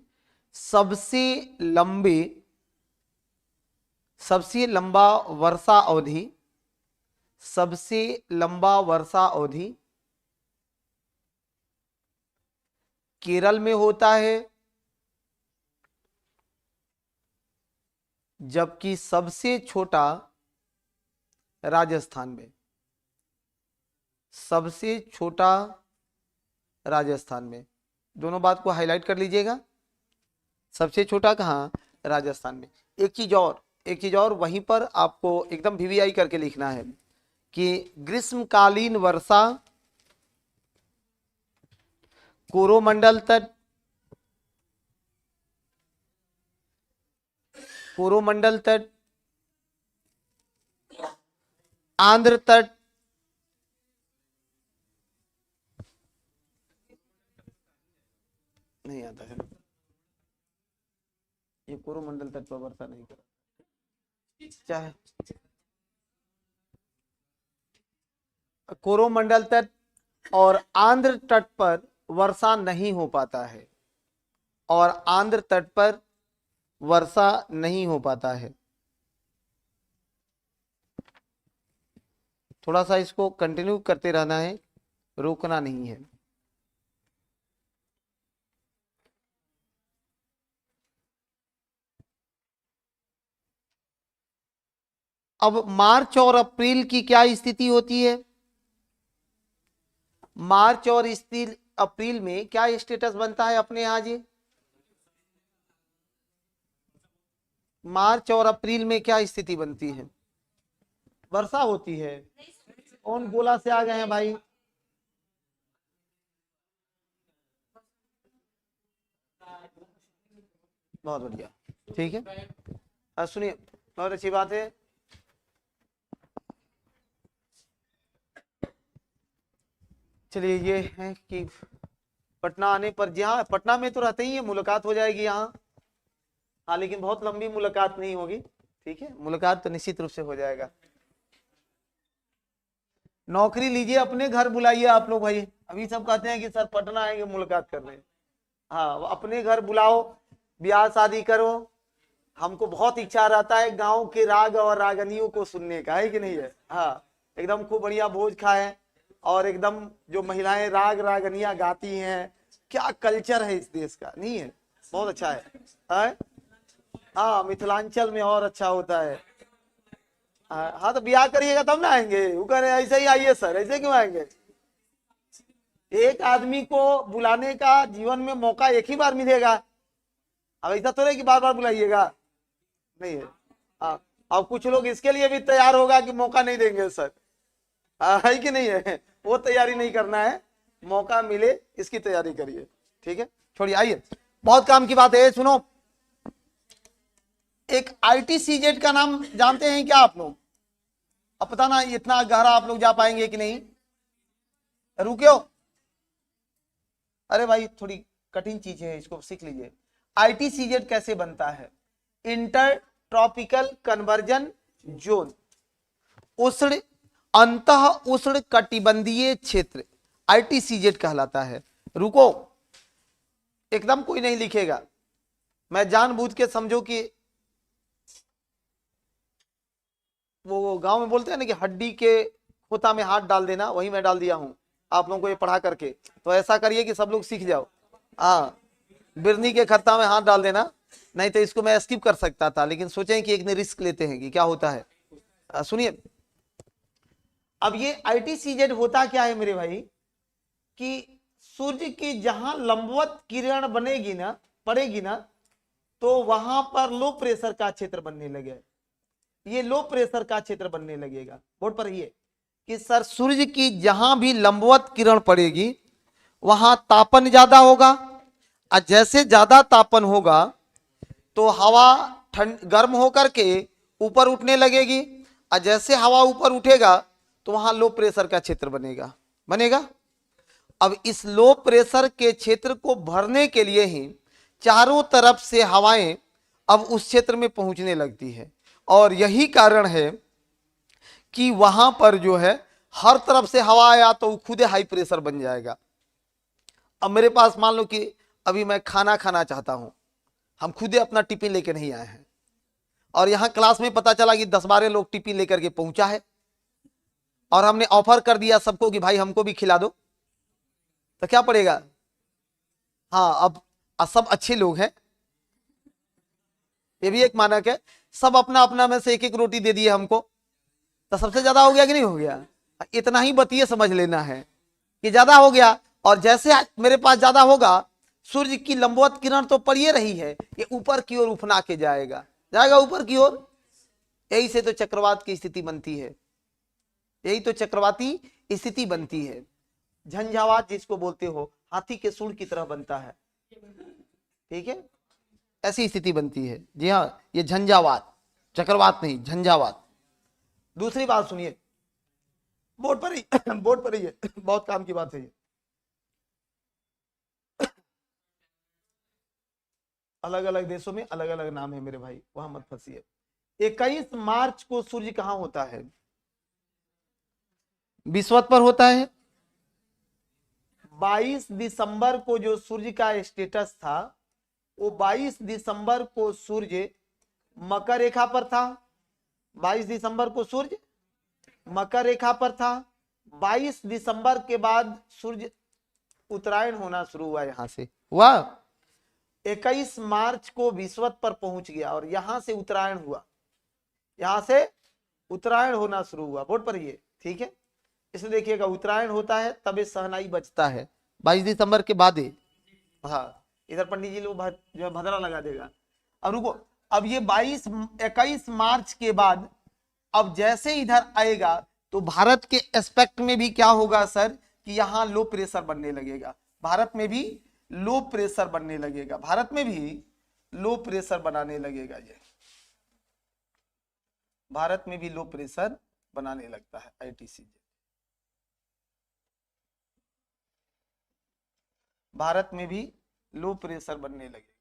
सबसे लंबा वर्षा अवधि, सबसे लंबा वर्षा अवधि केरल में होता है, जबकि सबसे छोटा राजस्थान में, सबसे छोटा राजस्थान में। दोनों बात को हाईलाइट कर लीजिएगा, सबसे छोटा कहाँ, राजस्थान में। एक चीज और वहीं पर आपको एकदम वीवीआई करके लिखना है कि ग्रीष्मकालीन वर्षा कोरोमंडल तट, आंध्र तट, नहीं आता है, ये कोरोमंडल तट पर वर्षा नहीं कर, चाहे कोरोमंडल तट और आंध्र तट पर वर्षा नहीं हो पाता है, और आंध्र तट पर वर्षा नहीं हो पाता है। थोड़ा सा इसको कंटिन्यू करते रहना है, रोकना नहीं है। अब मार्च और अप्रैल की क्या स्थिति होती है, मार्च और अप्रैल में क्या स्टेटस बनता है अपने यहां जी, मार्च और अप्रैल में क्या स्थिति बनती है, वर्षा होती है। कौन गोला से आ गए हैं भाई, बहुत बढ़िया, ठीक है। सुनिए, बहुत अच्छी बात है। चलिए, ये है कि पटना आने पर, जी हाँ पटना में तो रहते ही है, मुलाकात हो जाएगी यहाँ, हाँ लेकिन बहुत लंबी मुलाकात नहीं होगी, ठीक है, मुलाकात तो निश्चित रूप से हो जाएगा। नौकरी लीजिए, अपने घर बुलाइए आप लोग भाई, अभी सब कहते हैं कि सर पटना आएंगे मुलाकात करने, हाँ अपने घर बुलाओ, ब्याह शादी करो। हमको बहुत इच्छा रहता है गांव के राग और रागनियों को सुनने का, है कि नहीं है, हाँ एकदम खूब बढ़िया भोज खाए, और एकदम जो महिलाएं राग रागनियां गाती हैं, क्या कल्चर है इस देश का, नहीं है, बहुत अच्छा है? हाँ मिथिलांचल में और अच्छा होता है। हाँ तो ब्याह करिएगा तब ना आएंगे, वो कह रहे ऐसे ही आइए सर, ऐसे क्यों आएंगे? एक आदमी को बुलाने का जीवन में मौका एक ही बार मिलेगा, अब ऐसा तो नहीं कि बार बार बुलाइएगा, नहीं है। हाँ, अब कुछ लोग इसके लिए भी तैयार होगा कि मौका नहीं देंगे सर, है कि नहीं है, वो तैयारी नहीं करना है, मौका मिले इसकी तैयारी करिए, ठीक है। छोड़िए, आइए, बहुत काम की बात है, सुनो। एक ITCZ का नाम जानते हैं क्या आप लोग? अब पता ना इतना गहरा आप लोग जा पाएंगे कि नहीं, रुके हो? अरे भाई थोड़ी कठिन चीज है, इसको सीख लीजिए। ITCZ कैसे बनता है? इंटर ट्रॉपिकल कन्वर्जन जोन, उष्ण अंतः उष्ण कटिबंधीय क्षेत्र ITCZ कहलाता है। रुको, एकदम कोई नहीं लिखेगा, मैं जानबूझ के समझो कि वो गांव में बोलते हैं ना कि हड्डी के खोता में हाथ डाल देना, वही मैं डाल दिया हूं आप लोगों को ये पढ़ा करके। तो ऐसा करिए कि सब लोग सीख जाओ। हाँ, बिरनी के खत्ता में हाथ डाल देना, नहीं तो इसको मैं स्किप कर सकता था, लेकिन सोचें कि एक ने रिस्क लेते हैं कि क्या होता है। सुनिए, अब ये ITCZ होता क्या है मेरे भाई, कि सूर्य की जहां लंबवत किरण बनेगी ना, पड़ेगी ना, तो वहां पर लो प्रेशर का क्षेत्र बनने लगे, ये लो प्रेशर का क्षेत्र बनने लगेगा। बोर्ड पर ये कि सर सूर्य की जहां भी लंबवत किरण पड़ेगी वहां तापन ज्यादा होगा, और जैसे ज्यादा तापन होगा तो हवा गर्म होकर के ऊपर उठने लगेगी, और जैसे हवा ऊपर उठेगा तो वहां लो प्रेशर का क्षेत्र बनेगा। अब इस लो प्रेशर के क्षेत्र को भरने के लिए ही चारों तरफ से हवाएं अब उस क्षेत्र में पहुंचने लगती है, और यही कारण है कि वहां पर जो है हर तरफ से हवा आया तो खुद हाई प्रेशर बन जाएगा। अब मेरे पास मान लो कि अभी मैं खाना खाना चाहता हूं, हम खुद अपना टिफिन लेकर नहीं आए हैं, और यहां क्लास में पता चला कि 10-12 लोग टिफिन लेकर के पहुंचा है, और हमने ऑफर कर दिया सबको कि भाई हमको भी खिला दो, तो क्या पड़ेगा? हाँ, अब सब अच्छे लोग हैं, ये भी एक मानक है, सब अपना अपना में से एक एक रोटी दे दिए हमको, तो सबसे ज्यादा हो गया कि नहीं हो गया? इतना ही बतिए समझ लेना है कि ज्यादा हो गया, और जैसे मेरे पास ज्यादा होगा, सूर्य की लंबवत किरण तो पड़ ही रही है, ये ऊपर की ओर उफना के जाएगा ऊपर की ओर। यही से तो चक्रवात की स्थिति बनती है, यही तो चक्रवाती स्थिति बनती है। झंझावात जिसको बोलते हो, हाथी के सूंड की तरह बनता है, ठीक है, ऐसी स्थिति बनती है। जी हाँ, ये झंझावात, चक्रवात नहीं, झंझावात। दूसरी बात सुनिए, बोर्ड पर ही है, बहुत काम की बात है ये। अलग अलग देशों में अलग अलग नाम है मेरे भाई, वहां मत फंसिए। 21 मार्च को सूर्य कहां होता है? विषुवत पर होता है। 22 दिसंबर को जो सूर्य का स्टेटस था, वो 22 दिसंबर को सूर्य मकर रेखा पर था। 22 दिसंबर को सूर्य मकर रेखा पर था। 22 दिसंबर के बाद सूर्य उत्तरायण होना शुरू हुआ, यहां से हुआ। 21 मार्च को विषुवत पर पहुंच गया और यहां से उत्तरायण हुआ, यहां से उत्तरायण होना शुरू हुआ। बोर्ड पर ये ठीक है, इसलिए देखिएगा उत्तरायण होता है तब ये सहनाई बचता है 22 दिसंबर के बाद। हाँ, इधर पंडित जी लोग जो भद्रा लगा देगा। अब रुको, अब ये 21 मार्च के बाद अब जैसे इधर आएगा तो भारत के एस्पेक्ट में भी क्या होगा सर, कि यहां लो प्रेशर बनने लगेगा, भारत में भी लो प्रेशर बनने लगेगा, भारत में भी लो प्रेशर बनाने लगेगा, ये भारत में भी लो प्रेशर बनाने लगता है ITCZ। भारत में भी लो प्रेशर बनने लगेगा।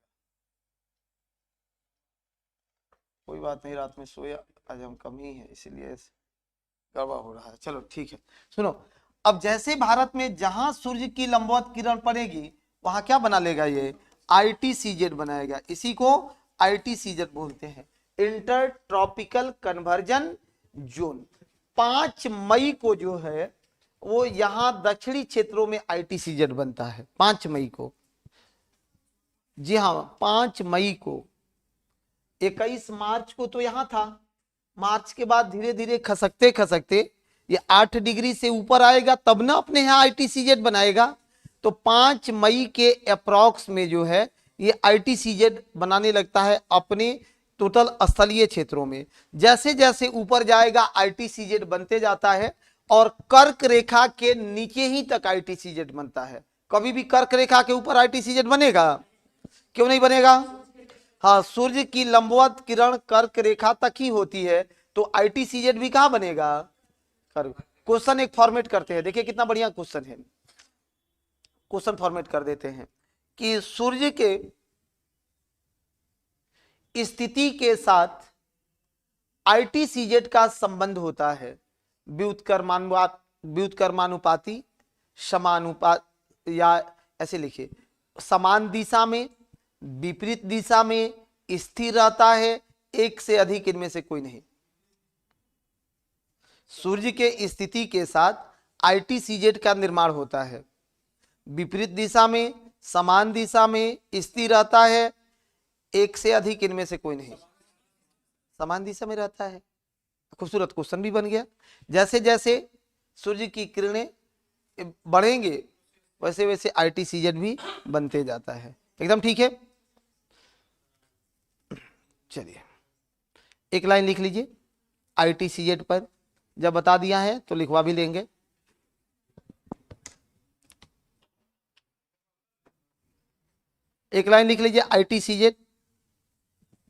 कोई बात नहीं, रात में सोया, आज हम कम ही है इसलिए गड़बड़ हो रहा है। चलो ठीक है, सुनो, अब जैसे भारत में जहां सूर्य की लंबवत किरण पड़ेगी वहां क्या बना लेगा, ये ITCZ बनाएगा। इसी को ITCZ बोलते हैं, इंटर ट्रॉपिकल कन्वर्जन जोन। 5 मई को जो है वो यहां दक्षिणी क्षेत्रों में ITCZ बनता है, 5 मई को। जी हाँ, 5 मई को। 21 मार्च को तो यहां था, मार्च के बाद धीरे धीरे खसकते खसकते ये 8 डिग्री से ऊपर आएगा, तब ना अपने यहाँ ITCZ बनाएगा। तो 5 मई के अप्रॉक्स में जो है ये ITCZ बनाने लगता है अपने टोटल स्थलीय क्षेत्रों में। जैसे जैसे ऊपर जाएगा ITCZ बनते जाता है, और कर्क रेखा के नीचे ही तक ITCZ बनता है। कभी भी कर्क रेखा के ऊपर ITCZ बनेगा? क्यों नहीं बनेगा? हाँ, सूर्य की लंबवत किरण कर्क रेखा तक ही होती है, तो ITCZ भी कहां बनेगा? क्वेश्चन एक फॉर्मेट करते हैं, देखिए कितना बढ़िया क्वेश्चन है। क्वेश्चन फॉर्मेट कर देते हैं कि सूर्य के स्थिति के साथ ITCZ का संबंध होता है व्युत्क्रमानुपाती, समानुपात, या ऐसे लिखिए, समान दिशा में, विपरीत दिशा में, स्थिर रहता है, एक से अधिक इनमें से कोई नहीं। सूर्य के स्थिति के साथ ITCZ का निर्माण होता है। विपरीत दिशा में, समान दिशा में, स्थिर रहता है, एक से अधिक इनमें से कोई नहीं। समान दिशा में रहता है। खूबसूरत क्वेश्चन भी बन गया। जैसे जैसे सूर्य की किरणें बढ़ेंगे वैसे वैसे ITCZ भी बनते जाता है। एकदम ठीक है। चलिए एक लाइन लिख लीजिए ITCZ पर। जब बता दिया है तो लिखवा भी लेंगे। एक लाइन लिख लीजिए ITCZ,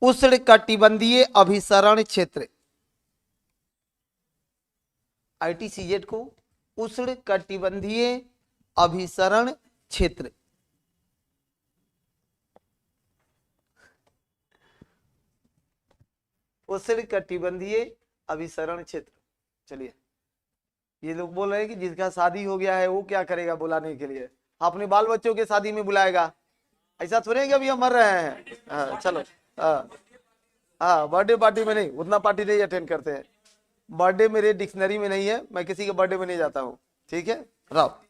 उष्णकटिबंधीय अभिसरण क्षेत्र। ITCZ को उष्णकटिबंधीय अभिसरण क्षेत्र। उष्णकटिबंधीय अभिसरण क्षेत्र। चलिए, ये लोग बोल रहे हैं कि जिसका शादी हो गया है वो क्या करेगा बुलाने के लिए? अपने बाल बच्चों के शादी में बुलाएगा? ऐसा थोड़े है कि अभी हम मर रहे हैं। हाँ, चलो। हाँ, बर्थडे पार्टी में नहीं, उतना पार्टी नहीं अटेंड करते हैं। बर्थडे मेरे डिक्शनरी में नहीं है, मैं किसी के बर्थडे में नहीं जाता हूँ। ठीक है, राव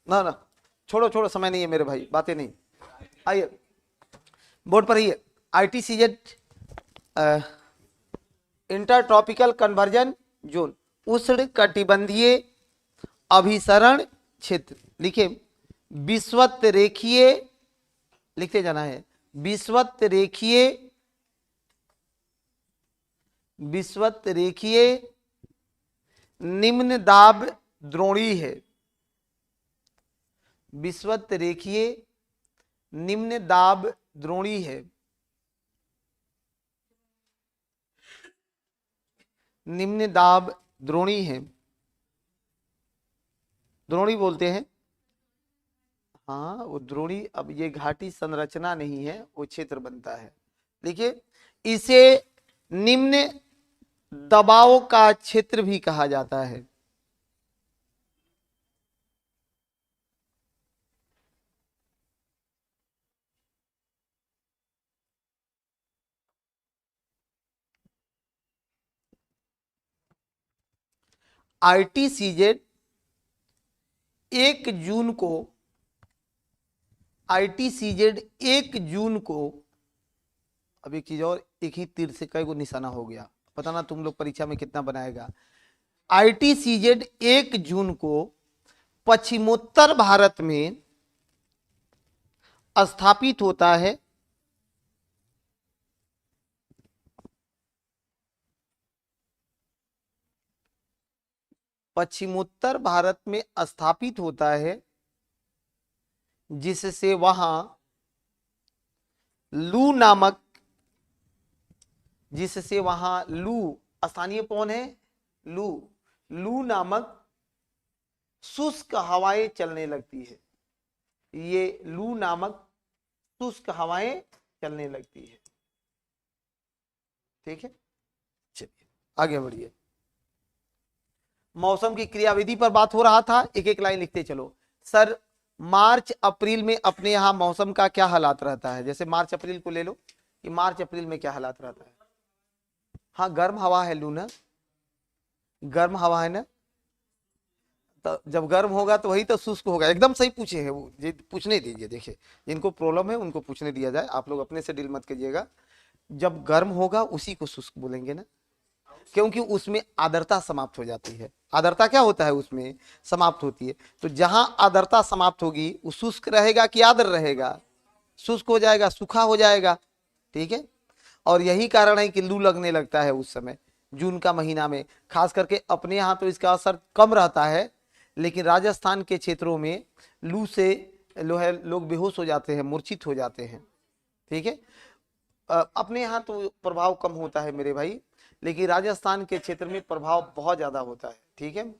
ना ना, छोड़ो छोड़ो, समय नहीं है मेरे भाई, बातें नहीं। आइए बोर्ड पर आइए। ITCZ इंटरट्रॉपिकल कन्वर्जन जोन, उष्णकटिबंधीय अभिसरण क्षेत्र। लिखिए विषुवत रेखीय, लिखते जाना है, विषुवत रेखीय निम्न दाब द्रोणी है। विषुवत रेखीय निम्न दाब द्रोणी है। निम्न दाब द्रोणी है, द्रोणी बोलते हैं। हाँ, वो द्रोणी, अब ये घाटी संरचना नहीं है, वो क्षेत्र बनता है। देखिए, इसे निम्न दबाव का क्षेत्र भी कहा जाता है। ITCZ 1 जून को, ITCZ 1 जून को, अब एक चीज और, एक ही तीर से कई को निशाना हो गया, पता ना तुम लोग परीक्षा में कितना बनाएगा। ITCZ 1 जून को पश्चिमोत्तर भारत में स्थापित होता है। पश्चिमोत्तर भारत में स्थापित होता है, जिससे वहां लू नामक, जिससे वहां लू, स्थानीय पवन है लू, लू नामक शुष्क हवाएं चलने लगती है। ये लू नामक शुष्क हवाएं चलने लगती है। ठीक है, चलिए आगे बढ़िए। मौसम की क्रियाविधि पर बात हो रहा था, एक एक लाइन लिखते चलो। सर, मार्च अप्रैल में अपने यहाँ मौसम का क्या हालात रहता है? जैसे मार्च अप्रैल को ले लो, कि मार्च अप्रैल में क्या हालात रहता है? हाँ, गर्म हवा है लू ना, गर्म हवा है ना, तो जब गर्म होगा तो वही तो शुष्क होगा। एकदम सही पूछे है वो, पूछने दीजिए। देखिए, जिनको प्रॉब्लम है उनको पूछने दिया जाए, आप लोग अपने से डील मत कीजिएगा। जब गर्म होगा उसी को शुष्क बोलेंगे ना, क्योंकि उसमें आर्द्रता समाप्त हो जाती है। आर्द्रता क्या होता है? उसमें समाप्त होती है। तो जहां आर्द्रता समाप्त होगी वो शुष्क रहेगा कि आर्द्र रहेगा? शुष्क हो जाएगा, सूखा हो जाएगा। ठीक है, और यही कारण है कि लू लगने लगता है उस समय, जून का महीना में। खास करके अपने यहाँ तो इसका असर कम रहता है, लेकिन राजस्थान के क्षेत्रों में लू से लोग बेहोश हो जाते हैं, मूर्छित हो जाते हैं। ठीक है, अपने यहाँ तो प्रभाव कम होता है मेरे भाई, लेकिन राजस्थान के क्षेत्र में प्रभाव बहुत ज्यादा होता है। ठीक है,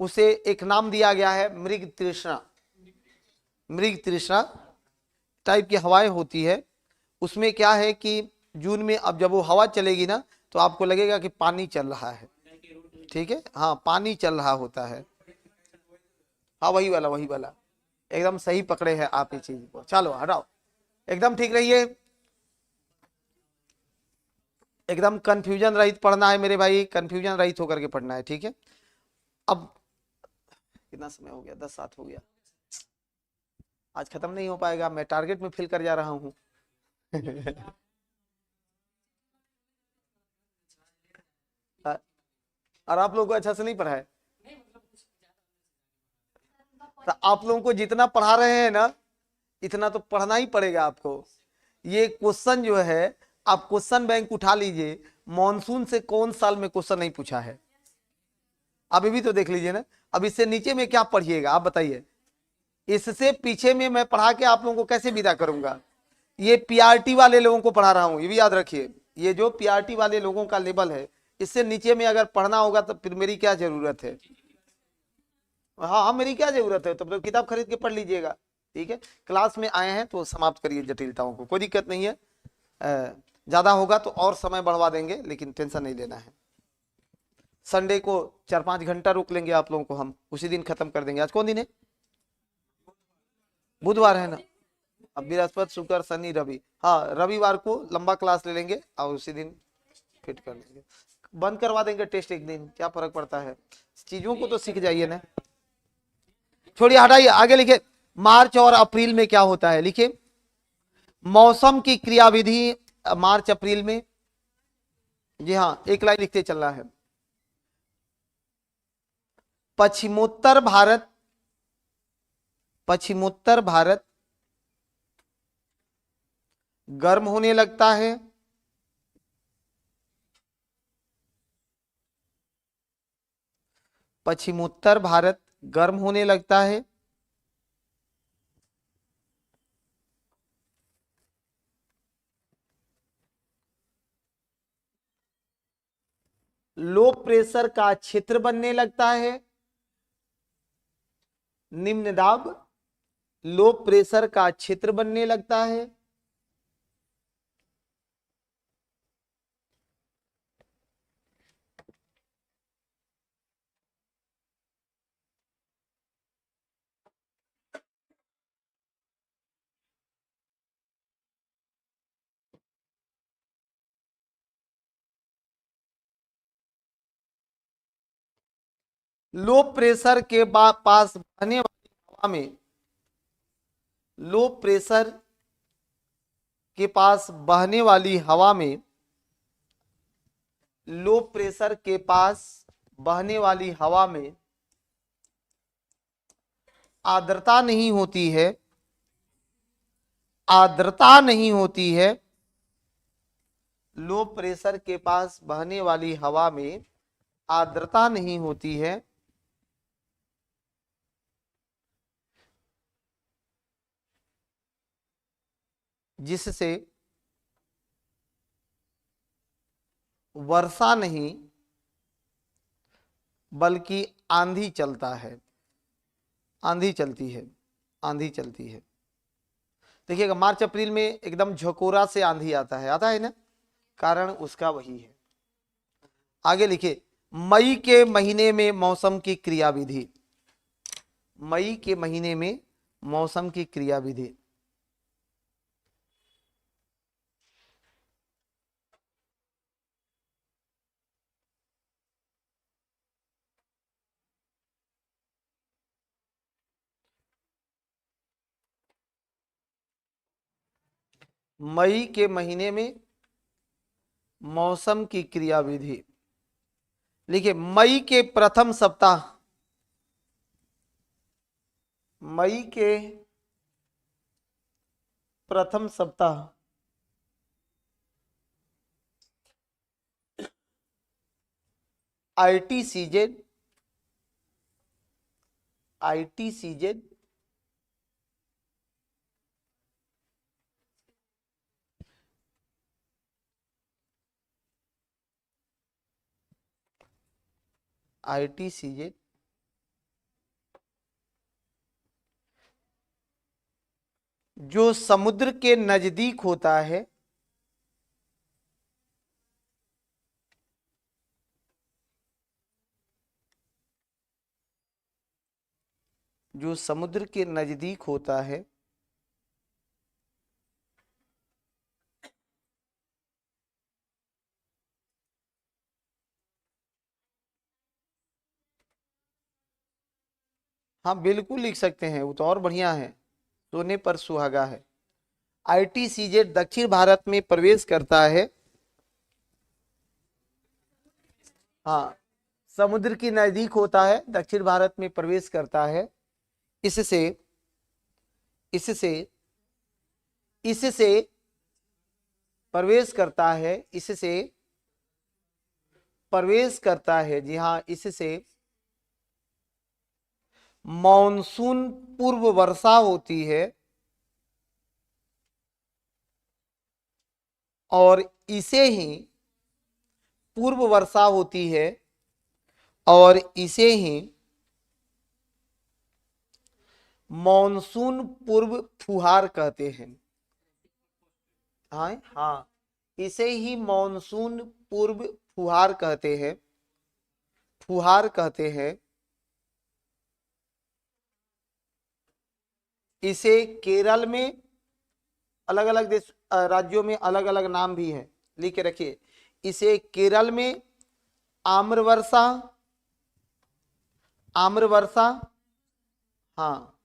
उसे एक नाम दिया गया है मृग तृष्णा। मृग तृष्णा टाइप की हवाएं होती है। उसमें क्या है कि जून में अब जब वो हवा चलेगी ना, तो आपको लगेगा कि पानी चल रहा है, ठीक है, हाँ पानी चल रहा होता है। हाँ वही वाला, वही वाला, एकदम सही पकड़े हैं आप इस चीज को। चलो हटाओ, एकदम ठीक रहिए, एकदम कंफ्यूजन रहित पढ़ना है मेरे भाई, कंफ्यूजन रहित होकर के पढ़ना है, ठीक है। अब कितना समय हो गया, 10:07 हो गया, आज खत्म नहीं हो पाएगा, मैं टारगेट में फिल कर जा रहा हूँ। और आप लोगों को अच्छा से नहीं पढ़ा है, तो आप लोगों को जितना पढ़ा रहे हैं ना, इतना तो पढ़ना ही पड़ेगा आपको। ये क्वेश्चन जो है, आप क्वेश्चन बैंक उठा लीजिए, मॉनसून से कौन साल में क्वेश्चन नहीं पूछा है, अभी भी तो देख लीजिए ना। अब इससे नीचे में क्या पढ़िएगा आप बताइए, इससे पीछे में मैं पढ़ा के आप लोगों को कैसे विदा करूंगा। ये पीआरटी वाले लोगों को पढ़ा रहा हूं, ये भी याद रखिए, ये जो पीआरटी वाले लोगों का लेवल है, इससे नीचे में अगर पढ़ना होगा तो फिर मेरी क्या जरूरत है। हाँ हाँ, मेरी क्या जरूरत है, तब तो किताब खरीद के पढ़ लीजिएगा, ठीक है। क्लास में आए हैं तो समाप्त करिए जटिलताओं को, कोई दिक्कत नहीं है, ज्यादा होगा तो और समय बढ़वा देंगे, लेकिन टेंशन नहीं लेना है। संडे को 4-5 घंटा रोक लेंगे आप लोगों को, हम उसी दिन खत्म कर देंगे। आज कौन दिन है, बुधवार है ना, अब बृहस्पति शुक्र शनि रवि, हाँ रविवार को लंबा क्लास ले लेंगे और उसी दिन फिट कर लेंगे, बंद करवा देंगे टेस्ट एक दिन, क्या फर्क पड़ता है, चीजों को तो सीख जाइए ना। छोड़िए हटाइए, आगे लिखे, मार्च और अप्रैल में क्या होता है, लिखिए मौसम की क्रियाविधि मार्च अप्रैल में, जी हाँ एक लाइन लिखते चलना है। पश्चिमोत्तर भारत, पश्चिमोत्तर भारत गर्म होने लगता है, पश्चिमोत्तर भारत गर्म होने लगता है, लो प्रेशर का क्षेत्र बनने लगता है, निम्न दाब लो प्रेशर का क्षेत्र बनने लगता है, लो प्रेशर के पास बहने वाली हवा में, लो प्रेशर के पास बहने वाली हवा में, लो प्रेशर के पास बहने वाली हवा में आर्द्रता नहीं होती है, आर्द्रता नहीं होती है, लो प्रेशर के पास बहने वाली हवा में आर्द्रता नहीं होती है, जिससे वर्षा नहीं बल्कि आंधी चलता है, आंधी चलती है, आंधी चलती है। देखिएगा मार्च अप्रैल में एकदम झकोरा से आंधी आता है ना, कारण उसका वही है। आगे लिखिए, मई के महीने में मौसम की क्रियाविधि, मई के महीने में मौसम की क्रियाविधि, मई के महीने में मौसम की क्रियाविधि, लिखिए मई के प्रथम सप्ताह, मई के प्रथम सप्ताह ITCZ, ITCZ ITCZ जो समुद्र के नजदीक होता है, जो समुद्र के नजदीक होता है हाँ बिल्कुल लिख सकते हैं, वो तो और बढ़िया है, सोने पर सुहागा है। ITCZ दक्षिण भारत में प्रवेश करता है, हाँ समुद्र के नजदीक होता है, दक्षिण भारत में प्रवेश करता है। इससे इससे इससे प्रवेश करता है, इससे प्रवेश करता है, जी हाँ, इससे मॉनसून पूर्व वर्षा होती है और इसे ही पूर्व वर्षा होती है और इसे ही मॉनसून पूर्व फुहार कहते हैं। हाँ हाँ, इसे ही मॉनसून पूर्व फुहार कहते हैं, फुहार कहते हैं। इसे केरल में, अलग अलग देश राज्यों में अलग अलग नाम भी है, लिख के रखिए। इसे केरल में आम्र वर्षा, आम्र वर्षा, हाँ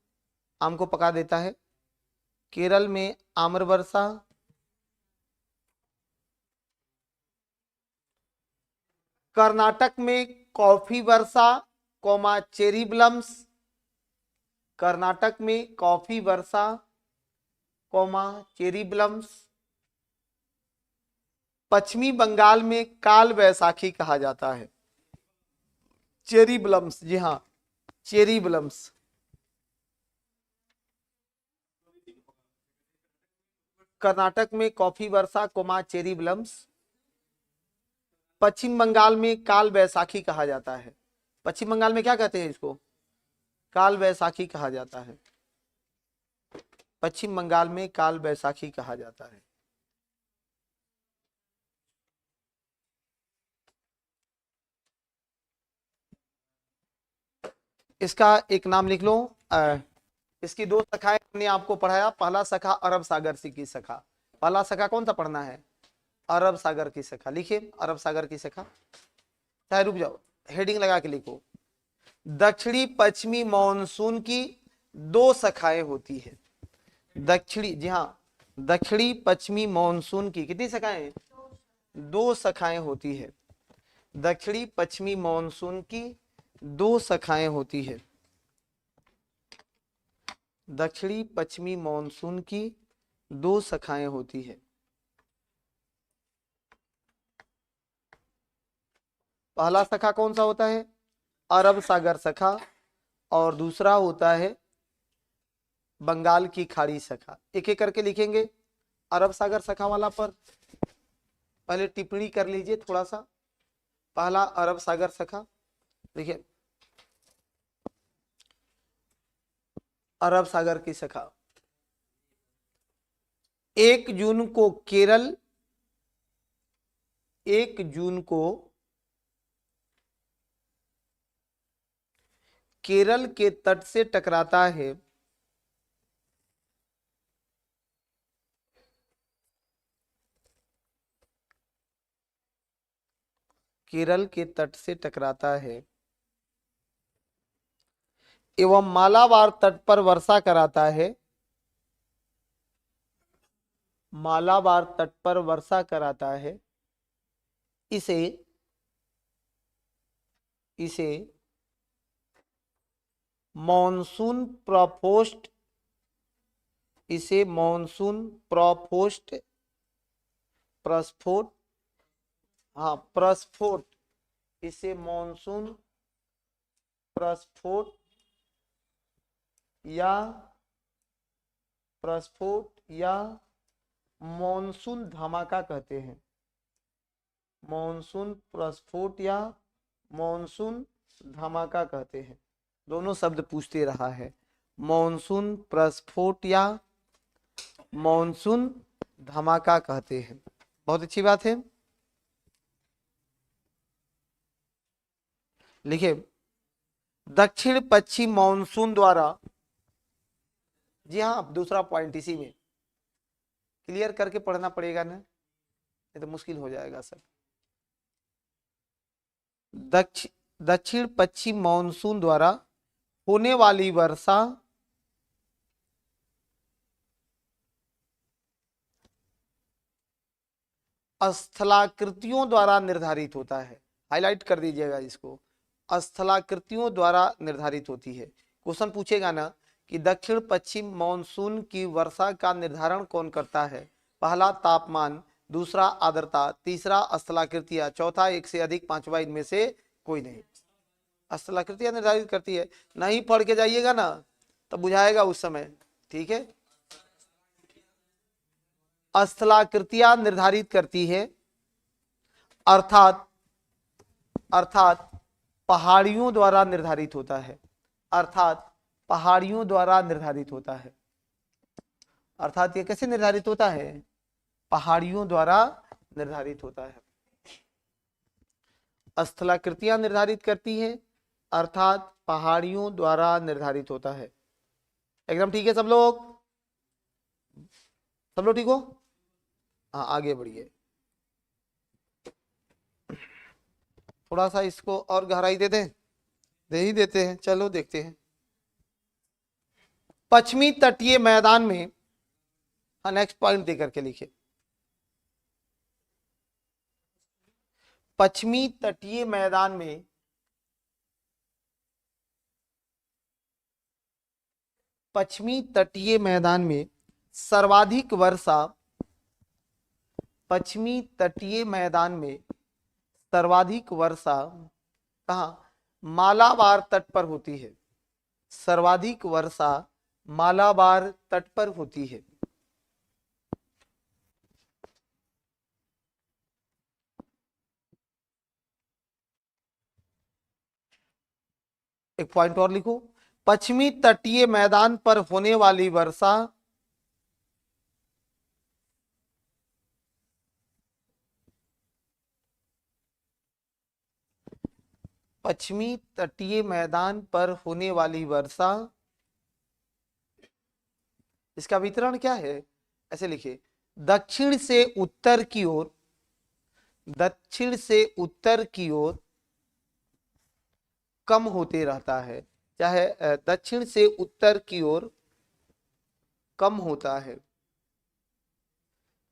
आम को पका देता है, केरल में आम्र वर्षा, कर्नाटक में कॉफी वर्षा कोमा चेरी ब्लम्स, कर्नाटक में कॉफी वर्षा कोमा चेरी ब्लम्स। पश्चिमी बंगाल में काल वैसाखी कहा जाता है, चेरी ब्लम्स, जी हाँ चेरी ब्लम्स। कर्नाटक में कॉफी वर्षा कोमा चेरी ब्लम्स, पश्चिम बंगाल में काल वैसाखी कहा जाता है। पश्चिम बंगाल में क्या कहते हैं इसको? काल वैसाखी कहा जाता है, पश्चिम बंगाल में काल वैसाखी कहा जाता है। इसका एक नाम लिख लो। इसकी दो शाखाएं हमने आपको पढ़ाया, पहला शाखा अरब सागर की शाखा। पहला शाखा कौन सा पढ़ना है? अरब सागर की शाखा। लिखिए अरब सागर की शाखा, चाहे रुक जाओ, हेडिंग लगा के लिखो। दक्षिणी पश्चिमी मॉनसून की दो शाखाएं होती है। दक्षिणी, जी हाँ, दक्षिणी पश्चिमी मॉनसून की कितनी शाखाएं? दो शाखाएं होती है। दक्षिणी पश्चिमी मॉनसून की दो शाखाएं होती है। दक्षिणी पश्चिमी मॉनसून की दो शाखाएं होती है। पहला शाखा कौन सा होता है? अरब सागर शाखा, और दूसरा होता है बंगाल की खाड़ी शाखा। एक एक करके लिखेंगे। अरब सागर शाखा वाला पर पहले टिप्पणी कर लीजिए थोड़ा सा। पहला अरब सागर शाखा, देखिए अरब सागर की शाखा 1 जून को केरल, 1 जून को केरल के तट से टकराता है। केरल के तट से टकराता है एवं मालाबार तट पर वर्षा कराता है। मालाबार तट पर वर्षा कराता है। इसे इसे मॉनसून प्रोफोस्ट, इसे मॉनसून प्रोफोस्ट, प्रस्फोट, हाँ प्रस्फोट, इसे मॉनसून प्रस्फोट या प्रस्फोट या मॉनसून धमाका कहते हैं। मॉनसून प्रस्फोट या मॉनसून धमाका कहते हैं। दोनों शब्द पूछते रहा है, मॉनसून प्रस्फोट या मॉनसून धमाका कहते हैं। बहुत अच्छी बात है। लिखिए दक्षिण पश्चिम मॉनसून द्वारा, जी हाँ दूसरा पॉइंट इसी में क्लियर करके पढ़ना पड़ेगा ना, ये तो मुश्किल हो जाएगा सर। दक्षिण पश्चिम मॉनसून द्वारा होने वाली वर्षा स्थलाकृतियों द्वारा निर्धारित होता है। हाईलाइट कर दीजिएगा इसको, स्थलाकृतियों द्वारा निर्धारित होती है। क्वेश्चन पूछेगा ना कि दक्षिण पश्चिम मॉनसून की वर्षा का निर्धारण कौन करता है? पहला तापमान, दूसरा आर्द्रता, तीसरा स्थलाकृतियां, चौथा एक से अधिक, पांचवा इनमें से कोई नहीं। स्थलाकृतियां निर्धारित करती है, नहीं पढ़ के जाइएगा ना तब बुझाएगा उस समय, ठीक है। स्थलाकृतियां निर्धारित करती है, अर्थात पहाड़ियों द्वारा निर्धारित होता है, अर्थात पहाड़ियों द्वारा निर्धारित होता है। अर्थात ये कैसे निर्धारित होता है? पहाड़ियों द्वारा निर्धारित होता है। स्थलाकृतियां निर्धारित करती है, अर्थात पहाड़ियों द्वारा निर्धारित होता है। एकदम ठीक है सब लोग? सब लोग ठीक हो? हाँ आगे बढ़िए, थोड़ा सा इसको और गहराई दे दें, दे ही देते हैं, चलो देखते हैं। पश्चिमी तटीय मैदान में, हाँ नेक्स्ट पॉइंट देकर के लिखिए। पश्चिमी तटीय मैदान में सर्वाधिक वर्षा, पश्चिमी तटीय मैदान में सर्वाधिक वर्षा कहाँ? मालाबार तट पर होती है। सर्वाधिक वर्षा मालाबार तट पर होती है। एक पॉइंट और लिखो, पश्चिमी तटीय मैदान पर होने वाली वर्षा पश्चिमी तटीय मैदान पर होने वाली वर्षा, इसका वितरण क्या है? ऐसे लिखिए, दक्षिण से उत्तर की ओर, दक्षिण से उत्तर की ओर कम होते रहता है, चाहे दक्षिण से उत्तर की ओर कम होता है,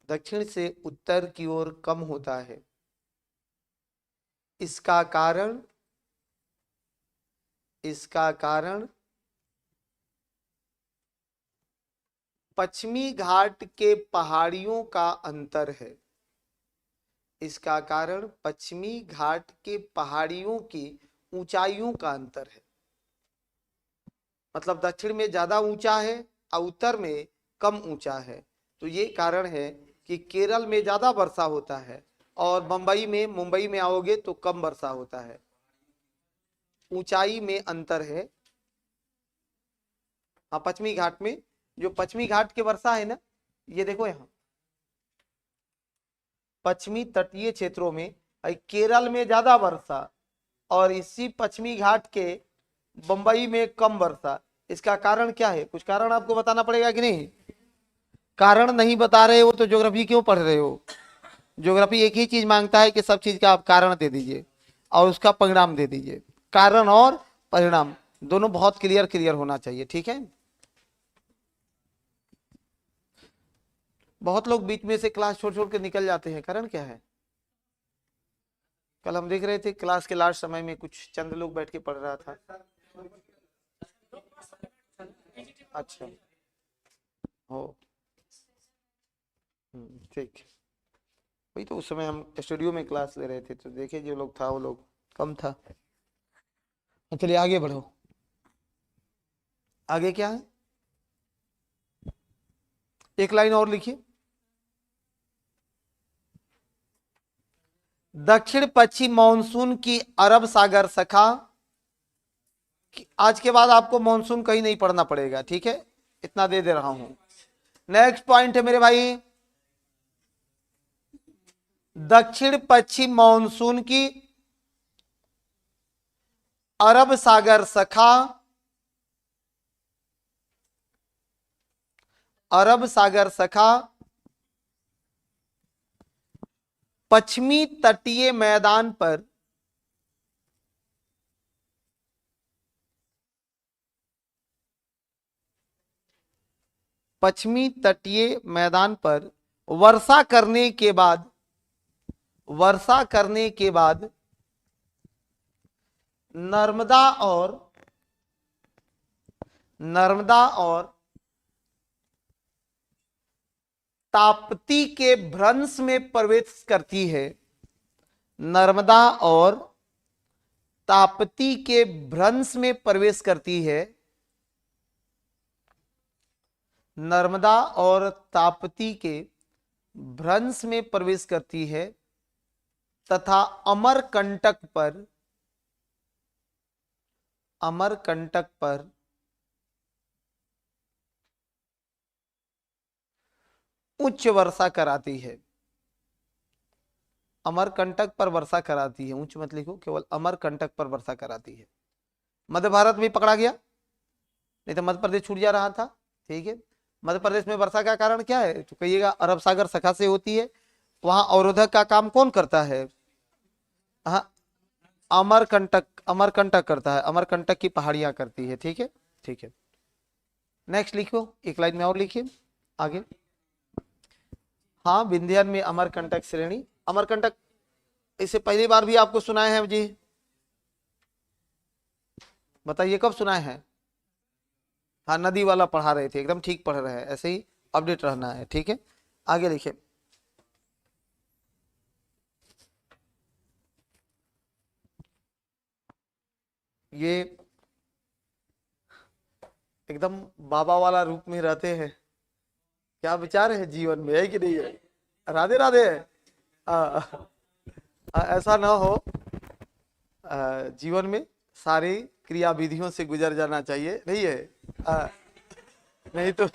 दक्षिण से उत्तर की ओर कम होता है। इसका कारण पश्चिमी घाट के पहाड़ियों का अंतर है। इसका कारण पश्चिमी घाट के पहाड़ियों की ऊंचाइयों का अंतर है। मतलब दक्षिण में ज्यादा ऊंचा है और उत्तर में कम ऊंचा है, तो ये कारण है कि केरल में ज्यादा वर्षा होता है और मुंबई में आओगे तो कम वर्षा होता है। ऊंचाई में अंतर है। हाँ पश्चिमी घाट में, जो पश्चिमी घाट की वर्षा है ना, ये देखो यहाँ पश्चिमी तटीय क्षेत्रों में, केरल में ज्यादा वर्षा और इसी पश्चिमी घाट के बंबई में कम वर्षा। इसका कारण क्या है? कुछ कारण आपको बताना पड़ेगा कि नहीं? कारण नहीं बता रहे हो तो ज्योग्राफी क्यों पढ़ रहे हो? ज्योग्राफी एक ही चीज मांगता है कि सब चीज का आप कारण दे दीजिए और उसका परिणाम दे दीजिए। कारण और परिणाम दोनों बहुत क्लियर होना चाहिए, ठीक है। बहुत लोग बीच में से क्लास छोड़ के निकल जाते हैं, कारण क्या है? कल हम देख रहे थे क्लास के लास्ट समय में कुछ चंद लोग बैठ के पढ़ रहा था। अच्छा हो, ठीक। वही तो उस समय हम स्टूडियो में क्लास ले रहे थे तो देखे जो लोग था वो लोग कम था। चलिए आगे बढ़ो, आगे क्या है? एक लाइन और लिखिए, दक्षिण पश्चिम मानसून की अरब सागर शाखा। आज के बाद आपको मानसून कहीं नहीं पढ़ना पड़ेगा, ठीक है, इतना दे रहा हूं। नेक्स्ट पॉइंट है मेरे भाई, दक्षिण पश्चिम मानसून की अरब सागर सखा, अरब सागर सखा पश्चिमी तटीय मैदान पर पश्चिमी तटीय मैदान पर वर्षा करने के बाद, वर्षा करने के बाद नर्मदा और ताप्ती के भ्रंश में प्रवेश करती है। नर्मदा और ताप्ती के भ्रंश में प्रवेश करती है। नर्मदा और ताप्ती के भ्रंश में प्रवेश करती है तथा अमरकंटक पर, अमरकंटक पर उच्च वर्षा कराती है। अमरकंटक पर वर्षा कराती है, उच्च मत लिखो, केवल अमरकंटक पर वर्षा कराती है। मध्य भारत में पकड़ा गया, नहीं तो मध्य प्रदेश छूट जा रहा था। ठीक है, मध्य प्रदेश में वर्षा का कारण क्या है तो कहिएगा अरब सागर सखा से होती है। वहां अवरोधक का काम कौन करता है? हाँ, अमरकंटक, अमरकंटक करता है, अमरकंटक की पहाड़ियां करती है। ठीक है, ठीक है। नेक्स्ट लिखो, एक लाइन में और लिखिए आगे। हाँ, विंध्यान में अमरकंटक श्रेणी, अमरकंटक इसे पहली बार भी आपको सुनाए हैं जी? बताइए कब सुनाए हैं? हाँ, नदी वाला पढ़ा रहे थे, एकदम ठीक पढ़ रहे हैं, ऐसे ही अपडेट रहना है। ठीक है, आगे लिखिए। ये एकदम बाबा वाला रूप में रहते हैं, क्या विचार है जीवन में, है कि नहीं है? राधे राधे। ऐसा ना हो, जीवन में सारी क्रिया विधियों से गुजर जाना चाहिए, नहीं है? नहीं तो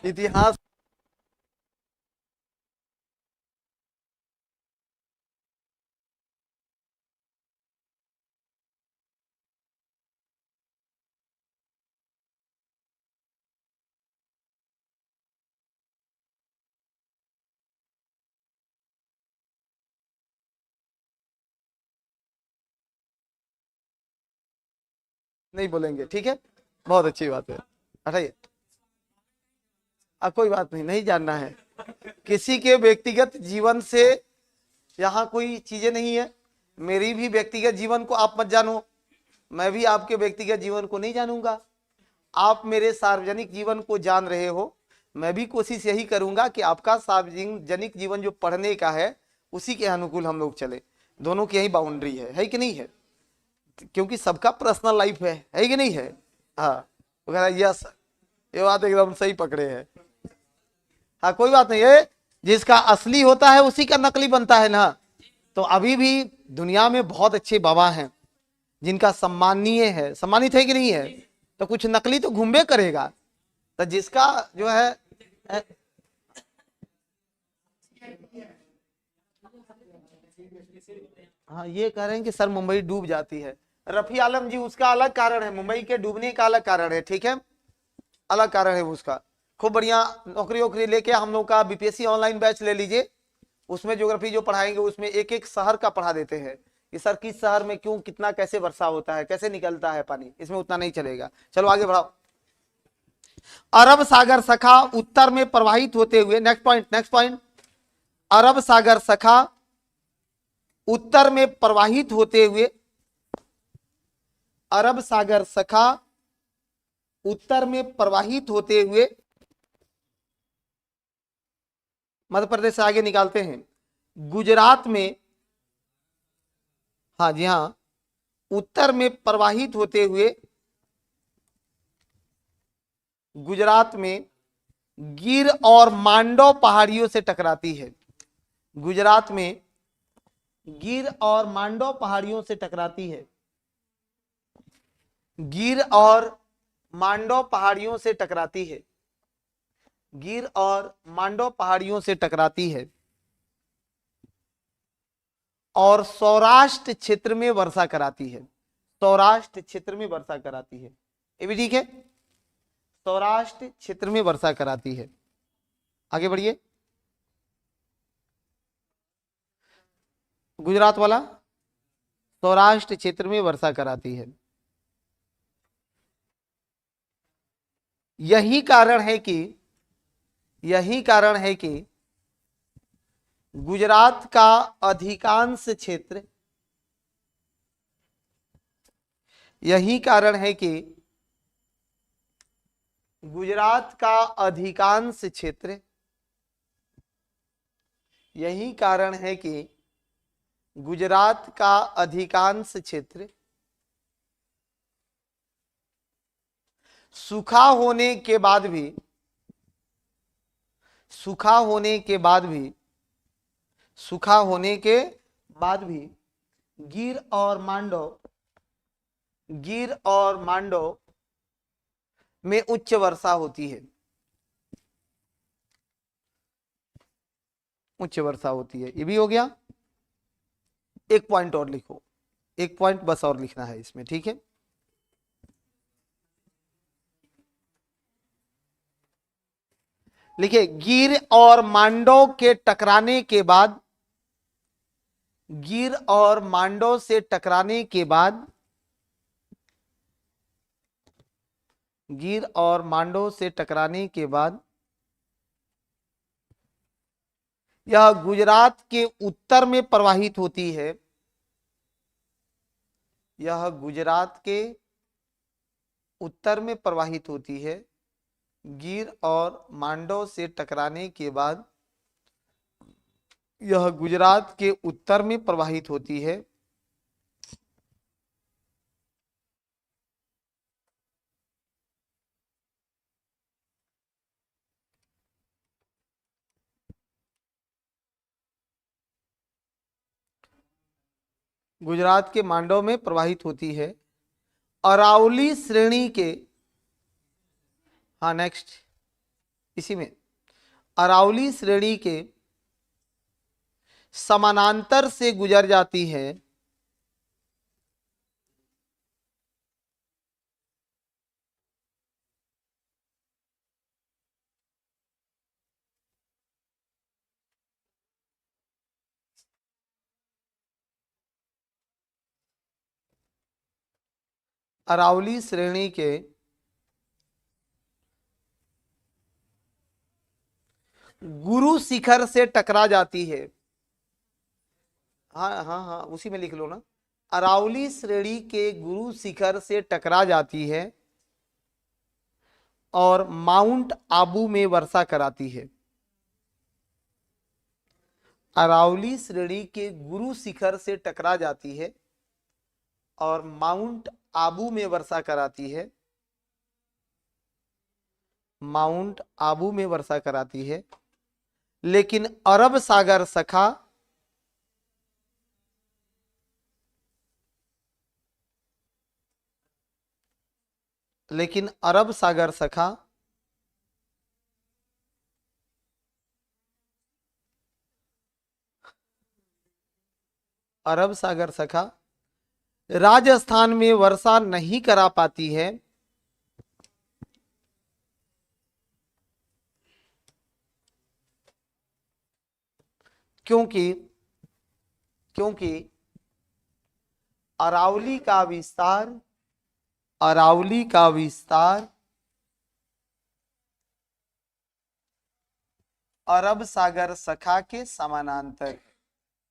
इतिहास नहीं बोलेंगे। ठीक है, बहुत अच्छी बात है, हटाइए। अब कोई बात नहीं, नहीं जानना है किसी के व्यक्तिगत जीवन से, यहाँ कोई चीजें नहीं है। मेरी भी व्यक्तिगत जीवन को आप मत जानो, मैं भी आपके व्यक्तिगत जीवन को नहीं जानूंगा। आप मेरे सार्वजनिक जीवन को जान रहे हो, मैं भी कोशिश यही करूंगा कि आपका सार्वजनिक जीवन जो पढ़ने का है उसी के अनुकूल हम लोग चले। दोनों की यही बाउंड्री है कि नहीं है? क्योंकि सबका पर्सनल लाइफ है कि नहीं है? हाँ, वगैरह। यस, ये बात एकदम सही पकड़े हैं। हाँ, कोई बात नहीं है, जिसका असली होता है उसी का नकली बनता है ना। तो अभी भी दुनिया में बहुत अच्छे बाबा हैं जिनका सम्मानीय है, सम्मानित है कि नहीं है? तो कुछ नकली तो घूमे करेगा, तो जिसका जो है हाँ, ये कह रहे हैं कि सर मुंबई डूब जाती है। रफी आलम जी, उसका अलग कारण है, मुंबई के डूबने का अलग कारण है। ठीक है, अलग कारण है उसका। खूब बढ़िया नौकरी वोकरी लेके हम लोग का बीपीएससी ऑनलाइन बैच ले लीजिए, उसमें ज्योग्राफी जो पढ़ाएंगे उसमें एक एक शहर का पढ़ा देते हैं कि सर किस शहर में क्यों, कितना, कैसे वर्षा होता है, कैसे निकलता है पानी, इसमें उतना नहीं चलेगा। चलो आगे बढ़ाओ। अरब सागर सखा उत्तर में प्रवाहित होते हुए, नेक्स्ट पॉइंट, नेक्स्ट पॉइंट। अरब सागर सखा उत्तर में प्रवाहित होते हुए, अरब सागर सखा उत्तर में प्रवाहित होते हुए मध्य प्रदेश से आगे निकालते हैं, गुजरात में, हाँ जी हाँ, उत्तर में प्रवाहित होते हुए गुजरात में गिर और मांडव पहाड़ियों से टकराती है। गुजरात में गिर और मांडव पहाड़ियों से टकराती है। गिर और मांडव पहाड़ियों से टकराती है। गिर और मांडव पहाड़ियों से टकराती है और सौराष्ट्र क्षेत्र में वर्षा कराती है। सौराष्ट्र क्षेत्र में वर्षा कराती है। ये भी ठीक है, सौराष्ट्र क्षेत्र में वर्षा कराती है। आगे बढ़िए, गुजरात वाला सौराष्ट्र क्षेत्र में वर्षा कराती है। यही कारण है कि गुजरात का अधिकांश क्षेत्र, यही कारण है कि गुजरात का अधिकांश क्षेत्र, यही कारण है कि गुजरात का अधिकांश क्षेत्र सूखा होने के बाद भी, सूखा होने के बाद भी, सूखा होने के बाद भी गिर और मांडव, गिर और मांडव में उच्च वर्षा होती है, उच्च वर्षा होती है। ये भी हो गया। एक पॉइंट और लिखो, एक पॉइंट बस और लिखना है इसमें, ठीक है। लिखिए, गिर और मांडव के टकराने के बाद, गिर और मांडव से टकराने के बाद, गिर और मांडव से टकराने के बाद यह गुजरात के उत्तर में प्रवाहित होती है, यह गुजरात के उत्तर में प्रवाहित होती है। गिर और मांडव से टकराने के बाद यह गुजरात के उत्तर में प्रवाहित होती है। गुजरात के मांडव में प्रवाहित होती है। अरावली श्रेणी के, हाँ नेक्स्ट, इसी में अरावली श्रेणी के समानांतर से गुजर जाती है। अरावली श्रेणी के गुरु शिखर से टकरा जाती है। हाँ हाँ हाँ, उसी में लिख लो ना। अरावली श्रेणी के गुरु शिखर से टकरा जाती है और माउंट आबू में वर्षा कराती है। अरावली श्रेणी के गुरु शिखर से टकरा जाती है और माउंट आबू में वर्षा कराती है, माउंट आबू में वर्षा कराती है। लेकिन अरब सागर शाखा, लेकिन अरब सागर शाखा अरब सागर शाखा राजस्थान में वर्षा नहीं करा पाती है, क्योंकि अरावली का विस्तार, अरावली का विस्तार अरब सागर शाखा के समानांतर है,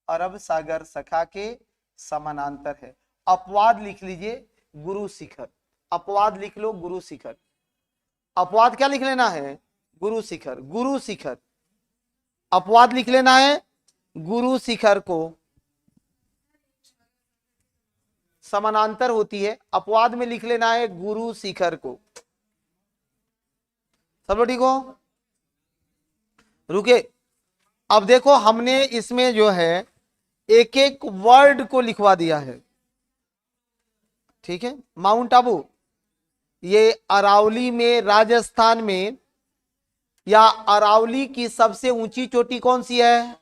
अरब सागर शाखा के समानांतर है। अपवाद लिख लीजिए, गुरु शिखर, अपवाद लिख लो, गुरु शिखर। अपवाद क्या लिख लेना है? गुरु शिखर, गुरु शिखर। अपवाद लिख लेना है, गुरु शिखर को समानांतर होती है, अपवाद में लिख लेना है गुरु शिखर को। सब लोग ठीक हो? रुके, अब देखो हमने इसमें जो है एक एक वर्ड को लिखवा दिया है, ठीक है। माउंट आबू ये अरावली में, राजस्थान में, या अरावली की सबसे ऊंची चोटी कौन सी है?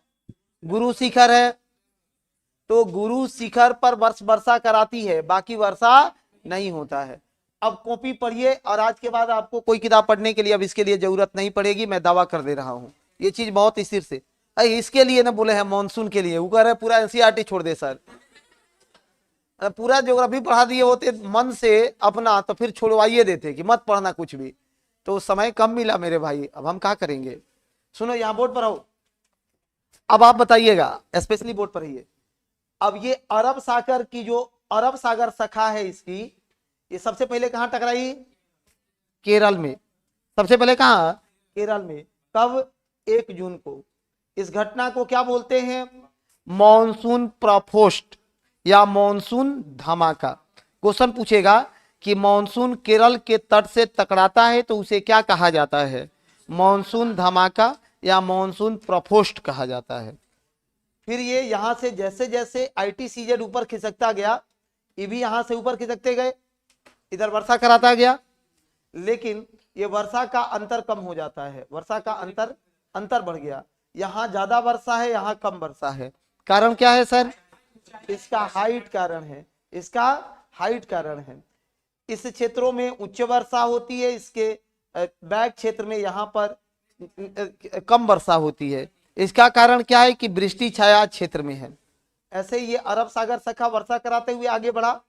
गुरु शिखर है। तो गुरु शिखर पर वर्षा कराती है, बाकी वर्षा नहीं होता है। अब कॉपी पढ़िए, और आज के बाद आपको कोई किताब पढ़ने के लिए अब इसके लिए जरूरत नहीं पड़ेगी, मैं दावा कर दे रहा हूं। ये चीज बहुत स्थिर से, इसके लिए ना बोले हैं मानसून के लिए, वो कह रहे पूरा एनसीईआरटी छोड़ दे सर, पूरा ज्योग्राफी पढ़ा दिए होते मन से अपना, तो फिर छोड़वाइए देते कि मत पढ़ना कुछ भी। तो समय कम मिला मेरे भाई, अब हम क्या करेंगे। सुनो यहाँ बोर्ड पर आओ, अब आप बताइएगा, स्पेशली बोर्ड पर ही है। अब ये अरब सागर की जो अरब सागर शाखा है इसकी, ये सबसे पहले कहां टकराई? केरल में। सबसे पहले कहां? केरल में। कब? 1 जून को। इस घटना को क्या बोलते हैं? मॉनसून प्रफोस्ट या मॉनसून धमाका। क्वेश्चन पूछेगा कि मॉनसून केरल के तट से टकराता है तो उसे क्या कहा जाता है? मॉनसून धमाका या मॉनसून प्रफोस्ट कहा जाता है। फिर ये यहां से जैसे जैसे ITCZ ऊपर खिसकता गया, ये भी यहां से ऊपर खिसकते गए, इधर वर्षा कराता गया, लेकिन ये वर्षा का अंतर कम हो जाता है, वर्षा का अंतर बढ़ गया। यहाँ ज्यादा वर्षा है, यहाँ कम वर्षा है। कारण क्या है सर? इसका हाइट कारण है, इसका हाइट कारण है। इस क्षेत्रों में उच्च वर्षा होती है, इसके बैक क्षेत्र में यहाँ पर कम वर्षा होती है। इसका कारण क्या है कि वृष्टि छाया क्षेत्र में है। ऐसे ये अरब सागर शाखा वर्षा कराते हुए आगे बढ़ा।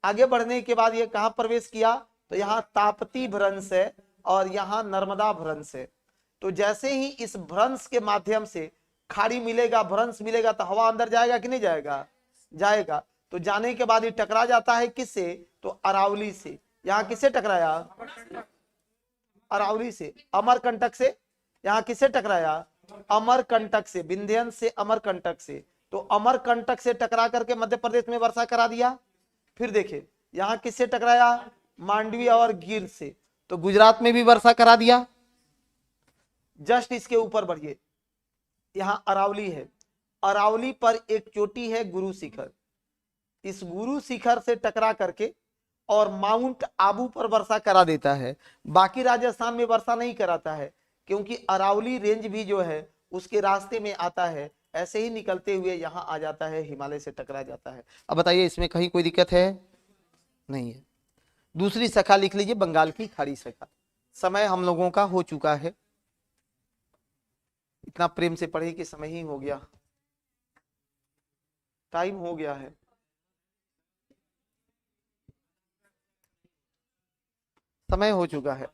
आगे बढ़ने के बाद ये कहां प्रवेश किया? तो यहाँ ताप्ती भ्रंश है और यहाँ नर्मदा भ्रंश है। तो जैसे ही इस भ्रंश के माध्यम से खाड़ी मिलेगा, भ्रंश मिलेगा, तो हवा अंदर जाएगा कि नहीं जाएगा? जाएगा। तो जाने के बाद ये टकरा जाता है किससे? तो अरावली से। यहाँ किससे टकराया? अरावली से। अमरकंटक से। यहाँ किससे टकराया? अमरकंटक से, विंध्यन से अमरकंटक से। तो अमरकंटक से टकरा करके मध्य प्रदेश में वर्षा करा दिया। फिर देखे यहाँ किससे टकराया? मांडवी और गिर से, तो गुजरात में भी वर्षा करा दिया। जस्ट इसके ऊपर बढ़िए, यहाँ अरावली है, अरावली पर एक चोटी है गुरु शिखर। इस गुरु शिखर से टकरा करके और माउंट आबू पर वर्षा करा देता है। बाकी राजस्थान में वर्षा नहीं कराता है, क्योंकि अरावली रेंज भी जो है उसके रास्ते में आता है, ऐसे ही निकलते हुए यहाँ आ जाता है, हिमालय से टकरा जाता है। अब बताइए इसमें कहीं कोई दिक्कत है? नहीं है। दूसरी शाखा लिख लीजिए, बंगाल की खाड़ी शाखा। समय हम लोगों का हो चुका है, इतना प्रेम से पढ़े कि समय ही हो गया, टाइम हो गया है। समय हो चुका है।